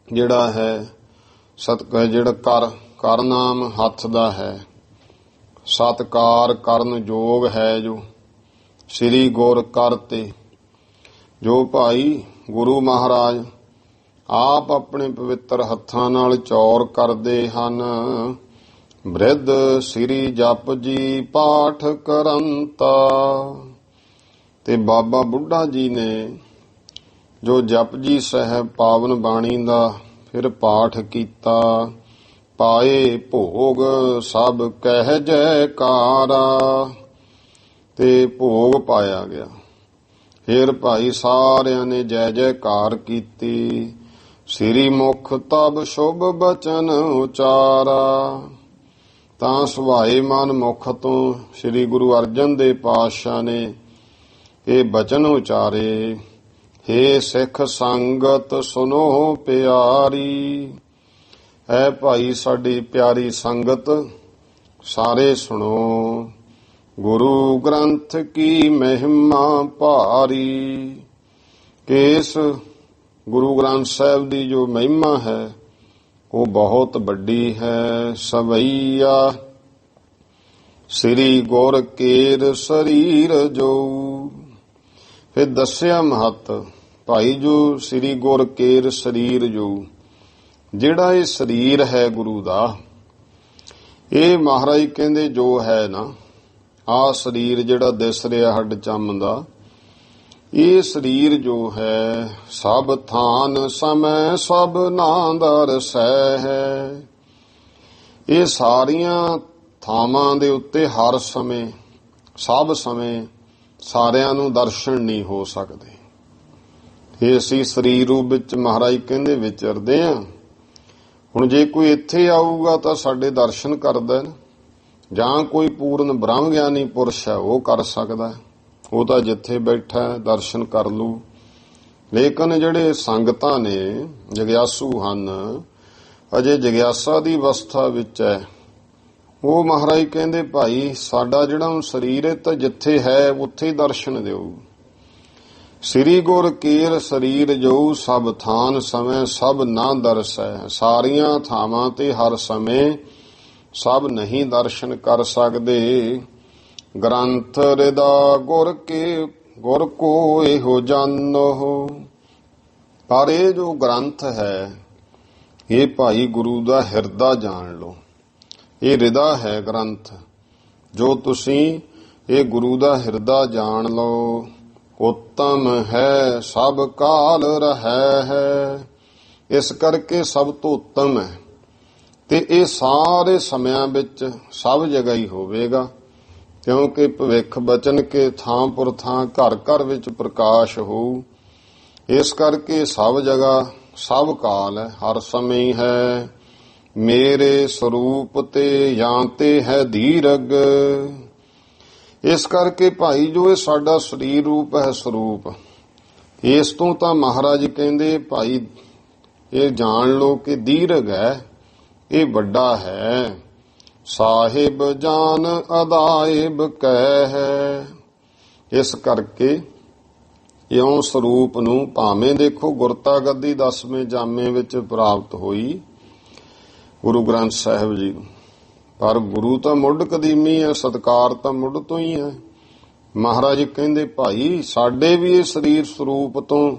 ਜਿਹੜਾ ਹੈ ਜਿਹੜਾ ਕਰ ਨਾਮ ਹੱਥ ਦਾ ਹੈ, ਸਤਕਾਰ ਕਰਨ ਯੋਗ ਹੈ, ਜੋ ਸ੍ਰੀ ਗੁਰ ਕਰ ਤੇ ਜੋ ਭਾਈ ਗੁਰੂ ਮਹਾਰਾਜ ਆਪ ਆਪਣੇ ਪਵਿੱਤਰ ਹੱਥਾਂ ਨਾਲ ਚੌਰ ਕਰਦੇ ਹਨ। ਬ੍ਰਿਧ ਸ੍ਰੀ ਜਪ ਜੀ ਪਾਠ ਕਰੰਤਾ। ਤੇ ਬਾਬਾ ਬੁੱਢਾ ਜੀ ਨੇ ਜੋ ਜਪਜੀ ਸਾਹਿਬ ਪਾਵਨ ਬਾਣੀ ਦਾ ਫਿਰ ਪਾਠ ਕੀਤਾ। ਪਾਏ ਭੋਗ ਸਭ ਕਹਿ ਜੈਕਾਰਾ। ਤੇ ਭੋਗ ਪਾਇਆ ਗਿਆ। ਫਿਰ ਭਾਈ ਸਾਰਿਆਂ ਨੇ ਜੈ ਜੈਕਾਰ ਕੀਤੀ। ਸ੍ਰੀ ਮੁਖ ਤਬ ਸ਼ੁਭ ਬਚਨ ਉਚਾਰਾ। ਤਾਂ ਸੁਭਾਏ ਮਨ ਮੁਖ ਤੋਂ ਸ੍ਰੀ ਗੁਰੂ ਅਰਜਨ ਦੇਵ ਪਾਤਸ਼ਾਹ ਨੇ ਇਹ ਬਚਨ ਉਚਾਰੇ। ਹੇ ਸਿੱਖ ਸੰਗਤ ਸੁਨੋ ਪਿਆਰੀ। ਹੈ ਭਾਈ ਸਾਡੀ ਪਿਆਰੀ ਸੰਗਤ ਸਾਰੇ ਸੁਣੋ। ਗੁਰੂ ਗ੍ਰੰਥ ਕੀ ਮਹਿਮਾ ਭਾਰੀ। ਕਿ ਇਸ ਗੁਰੂ ਗ੍ਰੰਥ ਸਾਹਿਬ ਦੀ ਜੋ ਮਹਿਮਾ ਹੈ ਉਹ ਬਹੁਤ ਵੱਡੀ ਹੈ। ਸਵਈਆ ਸ੍ਰੀ ਗੁਰ ਕੇਰ ਸਰੀਰ ਜੋ। ਫਿਰ ਦੱਸਿਆ ਮਹੱਤ ਭਾਈ ਜੋ ਸ੍ਰੀ ਗੁਰ ਕੇਰ ਸਰੀਰ ਜੋ, ਜਿਹੜਾ ਇਹ ਸਰੀਰ ਹੈ ਗੁਰੂ ਦਾ, ਇਹ ਮਹਾਰਾਜ ਕਹਿੰਦੇ ਜੋ ਹੈ ਨਾ ਆਹ ਸਰੀਰ ਜਿਹੜਾ ਦਿਸ ਰਿਹਾ ਹੱਡ ਚੰਮ ਦਾ, ਇਹ ਸਰੀਰ ਜੋ ਹੈ ਸਭ ਥਾਨ ਸਮੈ ਸਭ ਨਾਂਦ ਰਸੈ ਹੈ। ਇਹ ਸਾਰੀਆਂ ਥਾਵਾਂ ਦੇ ਉੱਤੇ ਹਰ ਸਮੇਂ ਸਭ ਸਮੇਂ ਸਾਰਿਆਂ ਨੂੰ ਦਰਸ਼ਨ ਨਹੀਂ ਹੋ ਸਕਦੇ। ਇਹ ਅਸੀਂ ਸਰੀਰ ਰੂਪ ਵਿੱਚ ਮਹਾਰਾਜ ਕਹਿੰਦੇ ਵਿਚਰਦੇ ਹਾਂ। ਹੁਣ ਜੇ ਕੋਈ ਇੱਥੇ ਆਊਗਾ ਤਾਂ ਸਾਡੇ ਦਰਸ਼ਨ ਕਰਦਾ, ਜਾਂ ਕੋਈ ਪੂਰਨ ਬ੍ਰਹਮ ਗਿਆਨੀ ਪੁਰਸ਼ ਹੈ ਉਹ ਕਰ ਸਕਦਾ, ਉਹ ਤਾਂ ਜਿੱਥੇ ਬੈਠਾ ਦਰਸ਼ਨ ਕਰ ਲੂ। ਲੇਕਿਨ ਜਿਹੜੇ ਸੰਗਤਾਂ ਨੇ ਜਗਿਆਸੂ ਹਨ, ਅਜੇ ਜਗਿਆਸਾ ਦੀ ਅਵਸਥਾ ਵਿੱਚ ਹੈ, ਉਹ ਮਹਾਰਾਜ ਕਹਿੰਦੇ ਭਾਈ ਸਾਡਾ ਜਿਹੜਾ ਸਰੀਰ ਹੈ ਤਾਂ ਜਿੱਥੇ ਹੈ ਉੱਥੇ ਹੀ ਦਰਸ਼ਨ ਦਿਓ। ਸ੍ਰੀ ਗੁਰ ਕੇਰ ਸਰੀਰ ਜੋ ਸਭ ਥਾਨ ਸਮੇਂ ਸਭ ਨਾ ਦਰਸੈ। ਸਾਰੀਆਂ ਥਾਵਾਂ ਤੇ ਹਰ ਸਮੇਂ ਸਭ ਨਹੀਂ ਦਰਸ਼ਨ ਕਰ ਸਕਦੇ। ਗ੍ਰੰਥ ਹਿਰਦਾ ਗੁਰ ਕੋ ਇਹੋ ਜਾਨੋ। ਪਰ ਇਹ ਜੋ ਗ੍ਰੰਥ ਹੈ ਇਹ ਭਾਈ ਗੁਰੂ ਦਾ ਹਿਰਦਾ ਜਾਣ ਲਓ। ਇਹ ਹਿਰਦਾ ਹੈ ਗ੍ਰੰਥ, ਜੋ ਤੁਸੀਂ ਇਹ ਗੁਰੂ ਦਾ ਹਿਰਦਾ ਜਾਣ ਲਓ। ਉੱਤਮ ਹੈ ਸਭ ਕਾਲ ਰਹਿ ਹੈ। ਇਸ ਕਰਕੇ ਸਭ ਤੋਂ ਉੱਤਮ ਹੈ ਤੇ ਇਹ ਸਾਰੇ ਸਮਿਆਂ ਵਿੱਚ ਸਭ ਜਗ੍ਹਾ ਹੀ ਹੋਵੇਗਾ, ਕਿਉਂਕਿ ਭਵਿੱਖ ਬਚਨ ਕੇ ਥਾਂ ਪੁਰ ਥਾਂ ਘਰ ਘਰ ਵਿੱਚ ਪ੍ਰਕਾਸ਼ ਹੋਊ। ਇਸ ਕਰਕੇ ਸਭ ਜਗ੍ਹਾ ਸਭ ਕਾਲ ਹੈ, ਹਰ ਸਮੇਂ ਹੀ ਹੈ। ਮੇਰੇ ਸਰੂਪ ਤੇ ਜਾਂ ਤੇ ਹੈ ਧੀਰਗ। ਇਸ ਕਰਕੇ ਭਾਈ ਜੋ ਇਹ ਸਾਡਾ ਸਰੀਰ ਰੂਪ ਹੈ ਸਰੂਪ, ਇਸ ਤੋਂ ਤਾਂ ਮਹਾਰਾਜ ਕਹਿੰਦੇ ਭਾਈ ਇਹ ਜਾਣ ਲਓ ਕਿ ਦੀਰਘ ਹੈ, ਇਹ ਵੱਡਾ ਹੈ। ਸਾਹਿਬ ਜਾਨ ਅਦਾਇਬ ਕਹਿ ਹੈ। ਇਸ ਕਰਕੇ ਇਉਂ ਸਰੂਪ ਨੂੰ ਭਾਵੇਂ ਦੇਖੋ ਗੁਰਤਾ ਗੱਦੀ 10ਵੇਂ ਜਾਮੇ ਵਿੱਚ ਪ੍ਰਾਪਤ ਹੋਈ ਗੁਰੂ ਗ੍ਰੰਥ ਸਾਹਿਬ ਜੀ ਨੂੰ, ਪਰ ਗੁਰੂ ਤਾਂ ਮੁੱਢ ਕਦੀਮੀ ਹੈ, ਸਤਕਾਰ ਤਾਂ ਮੁੱਢ ਤੋਂ ਹੀ ਹੈ। ਮਹਾਰਾਜ ਕਹਿੰਦੇ ਭਾਈ ਸਾਡੇ ਵੀ ਇਹ ਸਰੀਰ ਸਰੂਪ ਤੋਂ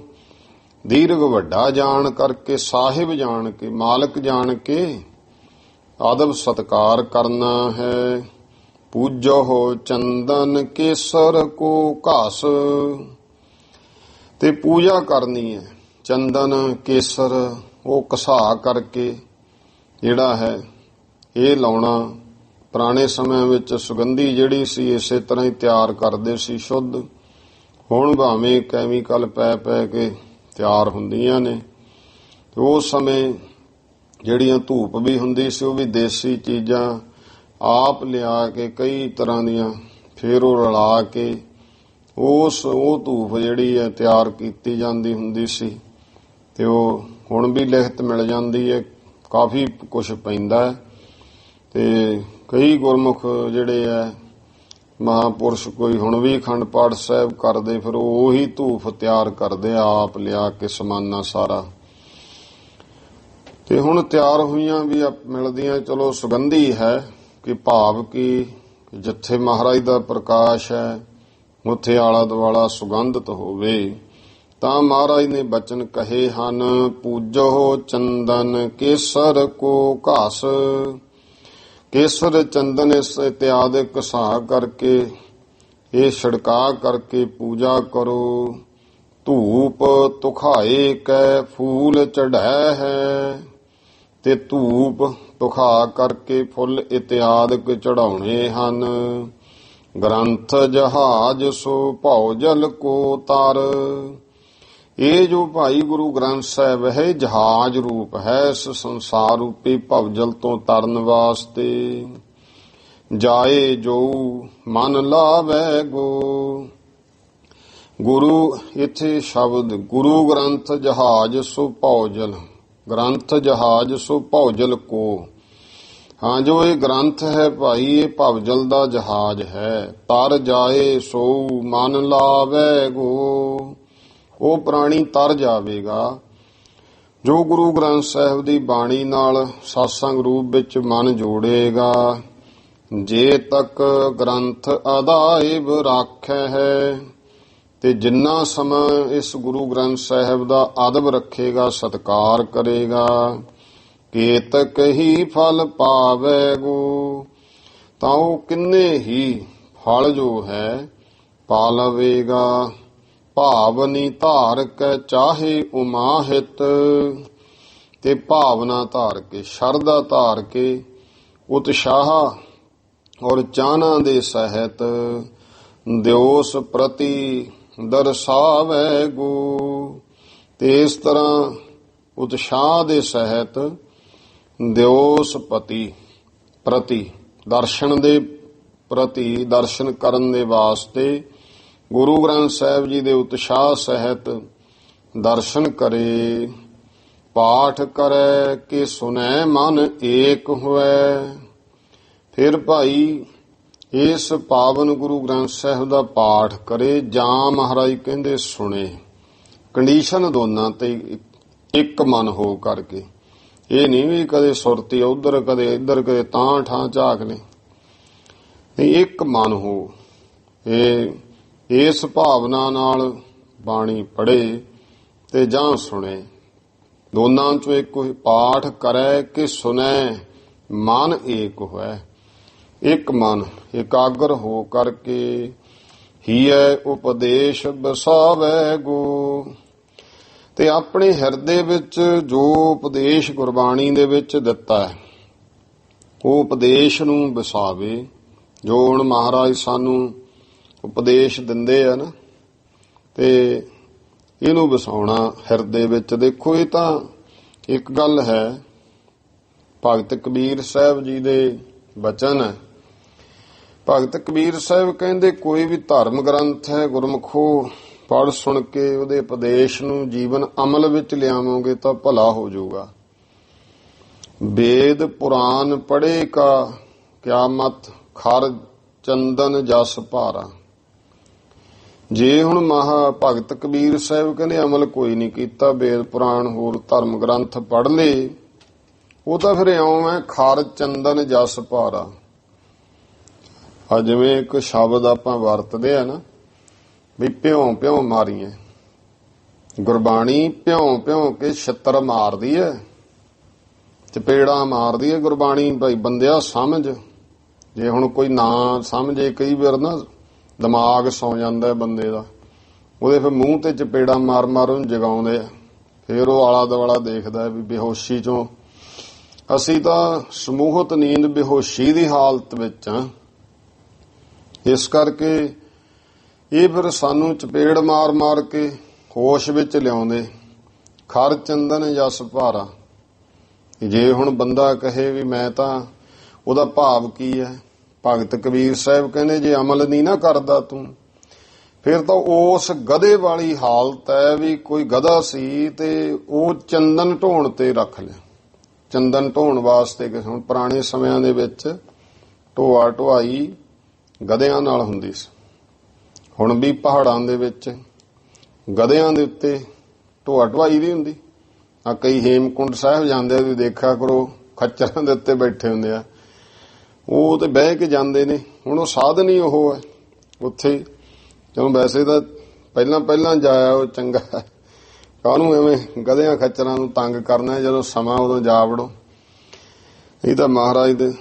ਦੀਰਘ ਵੱਡਾ ਜਾਣ ਕਰਕੇ, ਸਾਹਿਬ ਜਾਣ ਕੇ, ਮਾਲਕ ਜਾਣ ਕੇ ਆਦਬ ਸਤਕਾਰ ਕਰਨਾ ਹੈ। ਪੂਜੋ ਚੰਦਨ ਕੇਸਰ ਕੋ ਘਾਸ, ਤੇ ਪੂਜਾ ਕਰਨੀ ਹੈ ਚੰਦਨ ਕੇਸਰ ਉਹ ਘਸਾ ਕਰਕੇ ਜਿਹੜਾ ਹੈ ਇਹ ਲਾਉਣਾ। ਪੁਰਾਣੇ ਸਮਿਆਂ ਵਿੱਚ ਸੁਗੰਧੀ ਜਿਹੜੀ ਸੀ ਇਸੇ ਤਰ੍ਹਾਂ ਹੀ ਤਿਆਰ ਕਰਦੇ ਸੀ ਸ਼ੁੱਧ। ਹੁਣ ਭਾਵੇਂ ਕੈਮੀਕਲ ਪੈ ਕੇ ਤਿਆਰ ਹੁੰਦੀਆਂ ਨੇ, ਤੇ ਉਸ ਸਮੇਂ ਜਿਹੜੀਆਂ ਧੂਪ ਵੀ ਹੁੰਦੀ ਸੀ ਉਹ ਵੀ ਦੇਸੀ ਚੀਜ਼ਾਂ ਆਪ ਲਿਆ ਕੇ ਕਈ ਤਰ੍ਹਾਂ ਦੀਆਂ ਫਿਰ ਉਹ ਰਲਾ ਕੇ ਉਹ ਧੂਪ ਜਿਹੜੀ ਹੈ ਤਿਆਰ ਕੀਤੀ ਜਾਂਦੀ ਹੁੰਦੀ ਸੀ। ਤੇ ਉਹ ਹੁਣ ਵੀ ਲਿਖਤ ਮਿਲ ਜਾਂਦੀ ਹੈ, ਕਾਫੀ ਕੁਝ ਪੈਂਦਾ ਹੈ। ਤੇ ਕਈ ਗੁਰਮੁਖ ਜਿਹੜੇ ਹੈ ਮਹਾਂਪੁਰਸ਼ ਕੋਈ ਹੁਣ ਵੀ ਅਖੰਡ ਪਾਠ ਸਾਹਿਬ ਕਰਦੇ, ਫਿਰ ਉਹੀ ਧੂਪ ਤਿਆਰ ਕਰਦੇ ਆਪ ਲਿਆ ਕੇ ਸਮਾਨਾ ਸਾਰਾ। ਤੇ ਹੁਣ ਤਿਆਰ ਹੋਈਆਂ ਵੀ ਮਿਲਦੀਆਂ, ਚਲੋ ਸੁਗੰਧੀ ਹੈ ਕਿ ਭਾਵ ਕਿ ਜਿੱਥੇ ਮਹਾਰਾਜ ਦਾ ਪ੍ਰਕਾਸ਼ ਹੈ ਉੱਥੇ ਆਲਾ ਦੁਆਲਾ ਸੁਗੰਧਿਤ ਹੋਵੇ। ਤਾਂ ਮਹਾਰਾਜ ਨੇ ਬਚਨ ਕਹੇ ਹਨ, ਪੂਜੋ ਚੰਦਨ ਕੇਸਰ ਕੋ ਘਾਸ। ਕੇਸਰ ਚੰਦਨ ਇਸ ਇਤਿਆਦਿ ਘਸਾ ਕਰਕੇ ਇਹ ਛਿੜਕਾ ਕਰਕੇ ਪੂਜਾ ਕਰੋ। ਧੂਪ ਤੁਖਾਏ ਕੈ ਫੂਲ ਚੜ੍ਹੈ ਹੈ, ਤੇ ਧੂਪ ਤੁਖਾ ਕਰਕੇ ਫੁੱਲ ਇਤਿਆਦਿਕ ਚੜਾਉਣੇ ਹਨ। ਗ੍ਰੰਥ ਜਹਾਜ ਸੋ ਭਉ ਜਲ ਕੋ ਤਰ। ਇਹ ਜੋ ਭਾਈ ਗੁਰੂ ਗ੍ਰੰਥ ਸਾਹਿਬ ਹੈ ਜਹਾਜ਼ ਰੂਪ ਹੈ ਇਸ ਸੰਸਾਰ ਰੂਪੀ ਭਵਜਲ ਤੋਂ ਤਰਨ ਵਾਸਤੇ। ਜਾਏ ਜੋ ਮਨ ਲਾਵੈ ਗੋ। ਗੁਰੂ ਇੱਥੇ ਸ਼ਬਦ ਗੁਰੂ ਗ੍ਰੰਥ ਜਹਾਜ਼ ਸੋ ਭਉਜਲ, ਗ੍ਰੰਥ ਜਹਾਜ਼ ਸੋ ਭਉਜਲ ਕੋ। ਹਾਂ, ਜੋ ਇਹ ਗ੍ਰੰਥ ਹੈ ਭਾਈ ਇਹ ਭਵਜਲ ਦਾ ਜਹਾਜ਼ ਹੈ। ਤਰ ਜਾਏ ਸੋ ਮਨ ਲਾਵੈ ਗੋ। ਉਹ ਪ੍ਰਾਣੀ ਤਰ ਜਾਵੇਗਾ ਜੋ ਗੁਰੂ ਗ੍ਰੰਥ ਸਾਹਿਬ ਦੀ ਬਾਣੀ ਨਾਲ ਸਤਸੰਗ ਰੂਪ ਵਿੱਚ ਮਨ ਜੋੜੇਗਾ। ਜੇ ਤੱਕ ਗ੍ਰੰਥ ਅਦਾਇਬ ਰਾਖੈ ਹੈ, ਤੇ ਜਿੰਨਾ ਸਮਾਂ ਇਸ ਗੁਰੂ ਗ੍ਰੰਥ ਸਾਹਿਬ ਦਾ ਅਦਬ ਰੱਖੇਗਾ, ਸਤਕਾਰ ਕਰੇਗਾ, ਕੇਤਕ ਹੀ ਫਲ ਪਾਵੈ ਗੋ। ਤਾਂ ਉਹ ਕਿੰਨੇ ਹੀ ਫਲ ਜੋ ਹੈ ਪਾ ਲਵੇਗਾ। ਭਾਵਨੀ ਧਾਰ ਕੈ ਚਾਹੇ ਉਮਾਹਿਤ, ਤੇ ਭਾਵਨਾ ਧਾਰ ਕੇ, ਸ਼ਰਧਾ ਧਾਰ ਕੇ, ਉਤਸ਼ਾਹ ਔਰ ਚਾਹਨਾ ਦੇ ਸਹਿਤ ਦਿਓਸ ਪ੍ਰਤੀ ਦਰਸਾਵੈ ਗੋ। ਤੇ ਇਸ ਤਰ੍ਹਾਂ ਉਤਸ਼ਾਹ ਦੇ ਸਹਿਤ ਦਿਓਸ ਪ੍ਰਤੀ ਦਰਸ਼ਨ ਦੇ ਪ੍ਰਤੀ ਦਰਸ਼ਨ ਕਰਨ ਦੇ ਵਾਸਤੇ ਗੁਰੂ ਗ੍ਰੰਥ ਸਾਹਿਬ ਜੀ ਦੇ ਉਤਸ਼ਾਹ ਸਹਿਤ ਦਰਸ਼ਨ ਕਰੇ। ਪਾਠ ਕਰੈ ਕਿ ਸੁਨੈ ਮਨ ਏਕ ਹੋਇ। ਫਿਰ ਭਾਈ ਇਸ ਪਾਵਨ ਗੁਰੂ ਗ੍ਰੰਥ ਸਾਹਿਬ ਦਾ ਪਾਠ ਕਰੇ ਜਾਂ ਮਹਾਰਾਜ ਕਹਿੰਦੇ ਸੁਣੇ। ਕੰਡੀਸ਼ਨ ਦੋਨਾਂ ਤੇ ਇੱਕ ਮਨ ਹੋ ਕਰਕੇ, ਇਹ ਨਹੀਂ ਵੀ ਕਦੇ ਸੁਰਤੀ ਉਧਰ ਕਦੇ ਇੱਧਰ ਕਦੇ ਤਾਂ ਠਾਂ ਝਾਕ ਲੈ, ਇੱਕ ਮਨ ਹੋ। ਇਹ ਇਸ ਭਾਵਨਾ ਨਾਲ ਬਾਣੀ ਪੜ੍ਹੇ ਤੇ ਜਾਂ ਸੁਣੇ, ਦੋਨਾਂ ਚੋਂ ਇੱਕ ਪਾਠ ਕਰੈ ਕਿ ਸੁਨੈ ਮਨ ਏਕ ਹੋਇ। ਇੱਕ ਮਨ ਇਕਾਗਰ ਹੋ ਕਰਕੇ ਹੀਐ ਉਪਦੇਸ਼ ਬਸਾਵੈ ਗੋ। ਤੇ ਆਪਣੇ ਹਿਰਦੇ ਵਿੱਚ ਜੋ ਉਪਦੇਸ਼ ਗੁਰਬਾਣੀ ਦੇ ਵਿੱਚ ਦਿੱਤਾ ਹੈ ਉਹ ਉਪਦੇਸ਼ ਨੂੰ ਵਸਾਵੇ। ਜੋ ਹੁਣ ਮਹਾਰਾਜ ਸਾਨੂੰ ਉਪਦੇਸ਼ ਦਿੰਦੇ ਆ ਨਾ, ਤੇ ਇਹਨੂੰ ਵਸਾਉਣਾ ਹਿਰਦੇ ਵਿੱਚ। ਦੇਖੋ ਇਹ ਤਾਂ ਇੱਕ ਗੱਲ ਹੈ, ਭਗਤ ਕਬੀਰ ਸਾਹਿਬ ਜੀ ਦੇ ਬਚਨ ਹੈ। ਭਗਤ ਕਬੀਰ ਸਾਹਿਬ ਕਹਿੰਦੇ ਕੋਈ ਵੀ ਧਰਮ ਗ੍ਰੰਥ ਹੈ ਗੁਰਮੁਖੋ ਪੜ੍ਹ ਸੁਣ ਕੇ ਉਹਦੇ ਉਪਦੇਸ਼ ਨੂੰ ਜੀਵਨ ਅਮਲ ਵਿੱਚ ਲਿਆਵੋਗੇ ਤਾਂ ਭਲਾ ਹੋ ਜਾਊਗਾ। ਵੇਦ ਪੁਰਾਨ ਪੜ੍ਹੇ ਕਾ ਕਿਆਮਤ ਖਰ ਚੰਦਨ ਜਸ ਭਾਰਾ। ਜੇ ਹੁਣ ਮਹਾ ਭਗਤ ਕਬੀਰ ਸਾਹਿਬ ਕਹਿੰਦੇ ਅਮਲ ਕੋਈ ਨਹੀਂ ਕੀਤਾ, ਵੇਦ ਪੁਰਾਣ ਹੋਰ ਧਰਮ ਗ੍ਰੰਥ ਪੜ੍ਹ ਲਏ, ਉਹ ਤਾਂ ਫਿਰ ਇਉਂ ਹੈ ਖਰ ਚੰਦਨ ਜਸ ਭਾਰਾ। ਆ ਜਿਵੇਂ ਇੱਕ ਸ਼ਬਦ ਆਪਾਂ ਵਰਤਦੇ ਆ ਨਾ ਵੀ ਭਿਉਂ ਭਿਉਂ ਮਾਰੀਏ, ਗੁਰਬਾਣੀ ਭਿਉਂ ਭਿਉਂ ਕੇ ਛਿੱਤਰ ਮਾਰਦੀ ਹੈ, ਚਪੇੜਾ ਮਾਰਦੀ ਹੈ ਗੁਰਬਾਣੀ। ਭਾਈ ਬੰਦਿਆ ਸਮਝ, ਜੇ ਹੁਣ ਕੋਈ ਨਾ ਸਮਝੇ, ਕਈ ਵਾਰ ਨਾ ਦਿਮਾਗ ਸੌ ਜਾਂਦਾ ਬੰਦੇ ਦਾ, ਉਹਦੇ ਫਿਰ ਮੂੰਹ ਤੇ ਚਪੇੜਾ ਮਾਰ ਮਾਰ ਉਹਨੂੰ ਜਗਾਉਂਦੇ ਆ, ਫਿਰ ਉਹ ਆਲਾ ਦੁਆਲਾ ਦੇਖਦਾ ਵੀ ਬੇਹੋਸ਼ੀ ਚੋਂ। ਅਸੀਂ ਤਾਂ ਸਮੂਹਤ ਨੀਂਦ ਬੇਹੋਸ਼ੀ ਦੀ ਹਾਲਤ ਵਿੱਚ ਆ, ਇਸ ਕਰਕੇ ਇਹ ਫਿਰ ਸਾਨੂੰ ਚਪੇੜ ਮਾਰ ਮਾਰ ਕੇ ਹੋਸ਼ ਵਿੱਚ ਲਿਆਉਂਦੇ। ਖਰ ਚੰਦਨ ਜਸ ਭਾਰਾ। ਜੇ ਹੁਣ ਬੰਦਾ ਕਹੇ ਵੀ ਮੈਂ ਤਾਂ, ਉਹਦਾ ਭਾਵ ਕੀ ਹੈ? ਭਗਤ ਕਬੀਰ ਸਾਹਿਬ ਕਹਿੰਦੇ ਜੇ ਅਮਲ ਨਹੀਂ ਨਾ ਕਰਦਾ ਤੂੰ, ਫਿਰ ਤਾਂ ਉਸ ਗਧੇ ਵਾਲੀ ਹਾਲਤ ਹੈ ਵੀ ਕੋਈ ਗਧਾ ਸੀ ਤੇ ਉਹ ਚੰਦਨ ਢੋਣ ਤੇ ਰੱਖ ਲਿਆ। ਚੰਦਨ ਢੋਣ ਵਾਸਤੇ ਹੁਣ ਪੁਰਾਣੇ ਸਮਿਆਂ ਦੇ ਵਿੱਚ ਢੋਆ ਢੁਆਈ ਗਧਿਆਂ ਨਾਲ ਹੁੰਦੀ ਸੀ। ਹੁਣ ਵੀ ਪਹਾੜਾਂ ਦੇ ਵਿੱਚ ਗਧਿਆਂ ਦੇ ਉੱਤੇ ਢੋਆ ਢੁਆਈ ਦੀ ਹੁੰਦੀ ਆ। ਕਈ ਹੇਮਕੁੰਡ ਸਾਹਿਬ ਜਾਂਦੇ ਆ, ਤੁਸੀਂ ਦੇਖਿਆ ਕਰੋ, ਖੱਚਰਾਂ ਦੇ ਉੱਤੇ ਬੈਠੇ ਹੁੰਦੇ ਆ, ਉਹ ਤੇ ਬਹਿ ਕੇ ਜਾਂਦੇ ਨੇ। ਹੁਣ ਉਹ ਸਾਧਨ ਹੀ ਉਹ ਹੈ ਉੱਥੇ। ਚਲੋ ਵੈਸੇ ਤਾਂ ਪਹਿਲਾਂ ਜਾਇਆ ਉਹ ਚੰਗਾ, ਕਾਹਨੂੰ ਐਵੇਂ ਗਧਿਆਂ ਖੱਚਰਾਂ ਨੂੰ ਤੰਗ ਕਰਨਾ, ਜਦੋਂ ਸਮਾਂ ਉਦੋਂ ਜਾ ਵੜੋ। ਇਹ ਤਾਂ ਮਹਾਰਾਜ ਦੇ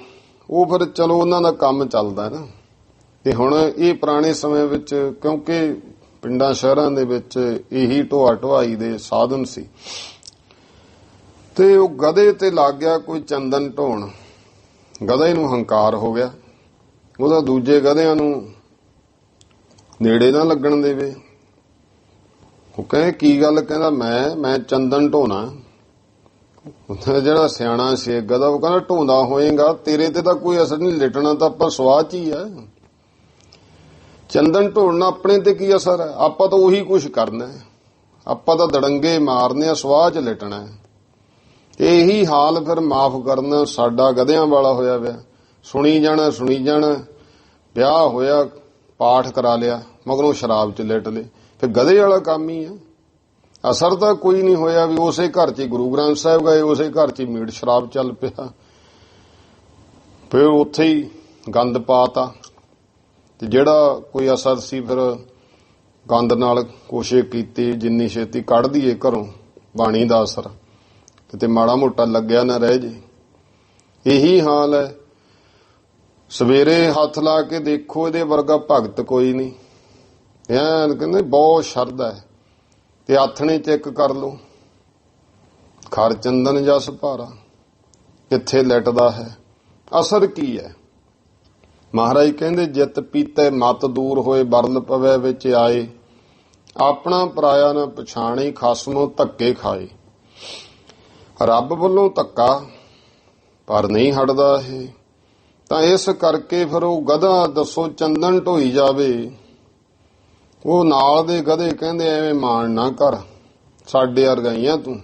ਉਹ ਫਿਰ ਚਲੋ ਉਹਨਾਂ ਦਾ ਕੰਮ ਚੱਲਦਾ ਨਾ। ਤੇ ਹੁਣ ਇਹ ਪੁਰਾਣੇ ਸਮੇਂ ਵਿੱਚ ਕਿਉਂਕਿ ਪਿੰਡਾਂ ਸ਼ਹਿਰਾਂ ਦੇ ਵਿੱਚ ਇਹੀ ਢੋਆ ਢੁਆਈ ਦੇ ਸਾਧਨ ਸੀ, ਤੇ ਉਹ ਗਧੇ ਤੇ ਲੱਗ ਗਿਆ ਕੋਈ ਚੰਦਨ ਢੋਣ। ਗਧੇ ਨੂੰ ਹੰਕਾਰ ਹੋ ਗਿਆ, ਉਹਦਾ ਦੂਜੇ ਗਧਿਆਂ ਨੂੰ ਨੇੜੇ ਨਾ ਲੱਗਣ ਦੇਵੇ। ਉਹ ਕਹੇ ਕੀ ਗੱਲ? ਕਹਿੰਦਾ ਮੈਂ ਚੰਦਨ ਢੋਣਾ। ਜਿਹੜਾ ਸਿਆਣਾ ਸੀ ਗਧਾ, ਉਹ ਕਹਿੰਦਾ ਢੋਂਦਾ ਹੋਏਗਾ, ਤੇਰੇ ਤੇ ਤਾਂ ਕੋਈ ਅਸਰ ਨਹੀਂ, ਲਿਟਣਾ ਤਾਂ ਆਪਾਂ ਸਵਾਹ 'ਚ ਹੀ ਹੈ। ਚੰਦਨ ਢੋਣਾ ਆਪਣੇ ਤੇ ਕੀ ਅਸਰ ਹੈ? ਆਪਾਂ ਤਾਂ ਉਹੀ ਕੁਛ ਕਰਨਾ, ਆਪਾਂ ਤਾਂ ਦੜੰਗੇ ਮਾਰਨੇ ਆ, ਸਵਾਹ 'ਚ ਲਿਟਣਾ। ਇਹੀ ਹਾਲ ਫਿਰ ਮਾਫ ਕਰਨਾ ਸਾਡਾ ਗਧਿਆਂ ਵਾਲਾ ਹੋਇਆ ਪਿਆ। ਸੁਣੀ ਜਾਣਾ, ਵਿਆਹ ਹੋਇਆ, ਪਾਠ ਕਰਾ ਲਿਆ, ਮਗਰੋਂ ਸ਼ਰਾਬ 'ਚ ਲਿਟ ਲਏ। ਫਿਰ ਗਧੇ ਵਾਲਾ ਕੰਮ ਹੀ ਆ। ਅਸਰ ਤਾਂ ਕੋਈ ਨਹੀਂ ਹੋਇਆ ਵੀ ਉਸੇ ਘਰ 'ਚ ਗੁਰੂ ਗ੍ਰੰਥ ਸਾਹਿਬ ਗਏ, ਉਸੇ ਘਰ 'ਚ ਮੀਟ ਸ਼ਰਾਬ ਚੱਲ ਪਿਆ, ਫਿਰ ਉੱਥੇ ਹੀ ਗੰਦ ਪਾਤਾ। ਤੇ ਜਿਹੜਾ ਕੋਈ ਅਸਰ ਸੀ ਫਿਰ ਗੰਦ ਨਾਲ ਕੋਸ਼ਿਸ਼ ਕੀਤੀ ਜਿੰਨੀ ਛੇਤੀ ਕੱਢ ਦਈਏ ਘਰੋਂ ਬਾਣੀ ਦਾ ਅਸਰ, ਕਿਤੇ ਮਾੜਾ ਮੋਟਾ ਲੱਗਿਆ ਨਾ ਰਹਿ ਜੇ। ਇਹੀ ਹਾਲ ਹੈ। ਸਵੇਰੇ ਹੱਥ ਲਾ ਕੇ ਦੇਖੋ, ਇਹਦੇ ਵਰਗਾ ਭਗਤ ਕੋਈ ਨਹੀਂ। ਇਹ ਕਹਿੰਦੇ ਬਹੁਤ ਸ਼ਰਧਾ ਹੈ। ਤੇ ਆਥਣੇ ਚੈੱਕ ਕਰ ਲਓ, ਖਰ ਚੰਦਨ ਜਸ ਭਾਰਾ, ਕਿੱਥੇ ਲਿਟਦਾ ਹੈ, ਅਸਰ ਕੀ ਹੈ? ਮਹਾਰਾਜ ਕਹਿੰਦੇ ਜਿਤ ਪੀਤੇ ਮਤ ਦੂਰ ਹੋਏ, ਬਰਲ ਪਵੇ ਵਿੱਚ ਆਏ, ਆਪਣਾ ਪਰਾਇਆ ਨਾ ਪਛਾਣੇ, ਖਸਮੋਂ ਧੱਕੇ ਖਾਏ। ਰੱਬ ਵੱਲੋਂ ਧੱਕਾ ਪਰ ਨਹੀਂ ਹਟਦਾ ਇਹ, ਤਾਂ ਇਸ ਕਰਕੇ ਫਿਰ ਉਹ ਗਧਾ ਦੱਸੋ ਚੰਦਨ ਢੋਈ ਜਾਵੇ। ਉਹ ਨਾਲ ਦੇ ਗਧੇ ਕਹਿੰਦੇ ਐਵੇਂ ਮਾਣ ਨਾ ਕਰ, ਸਾਡੇ ਵਰਗਾਈਆਂ ਤੂੰ,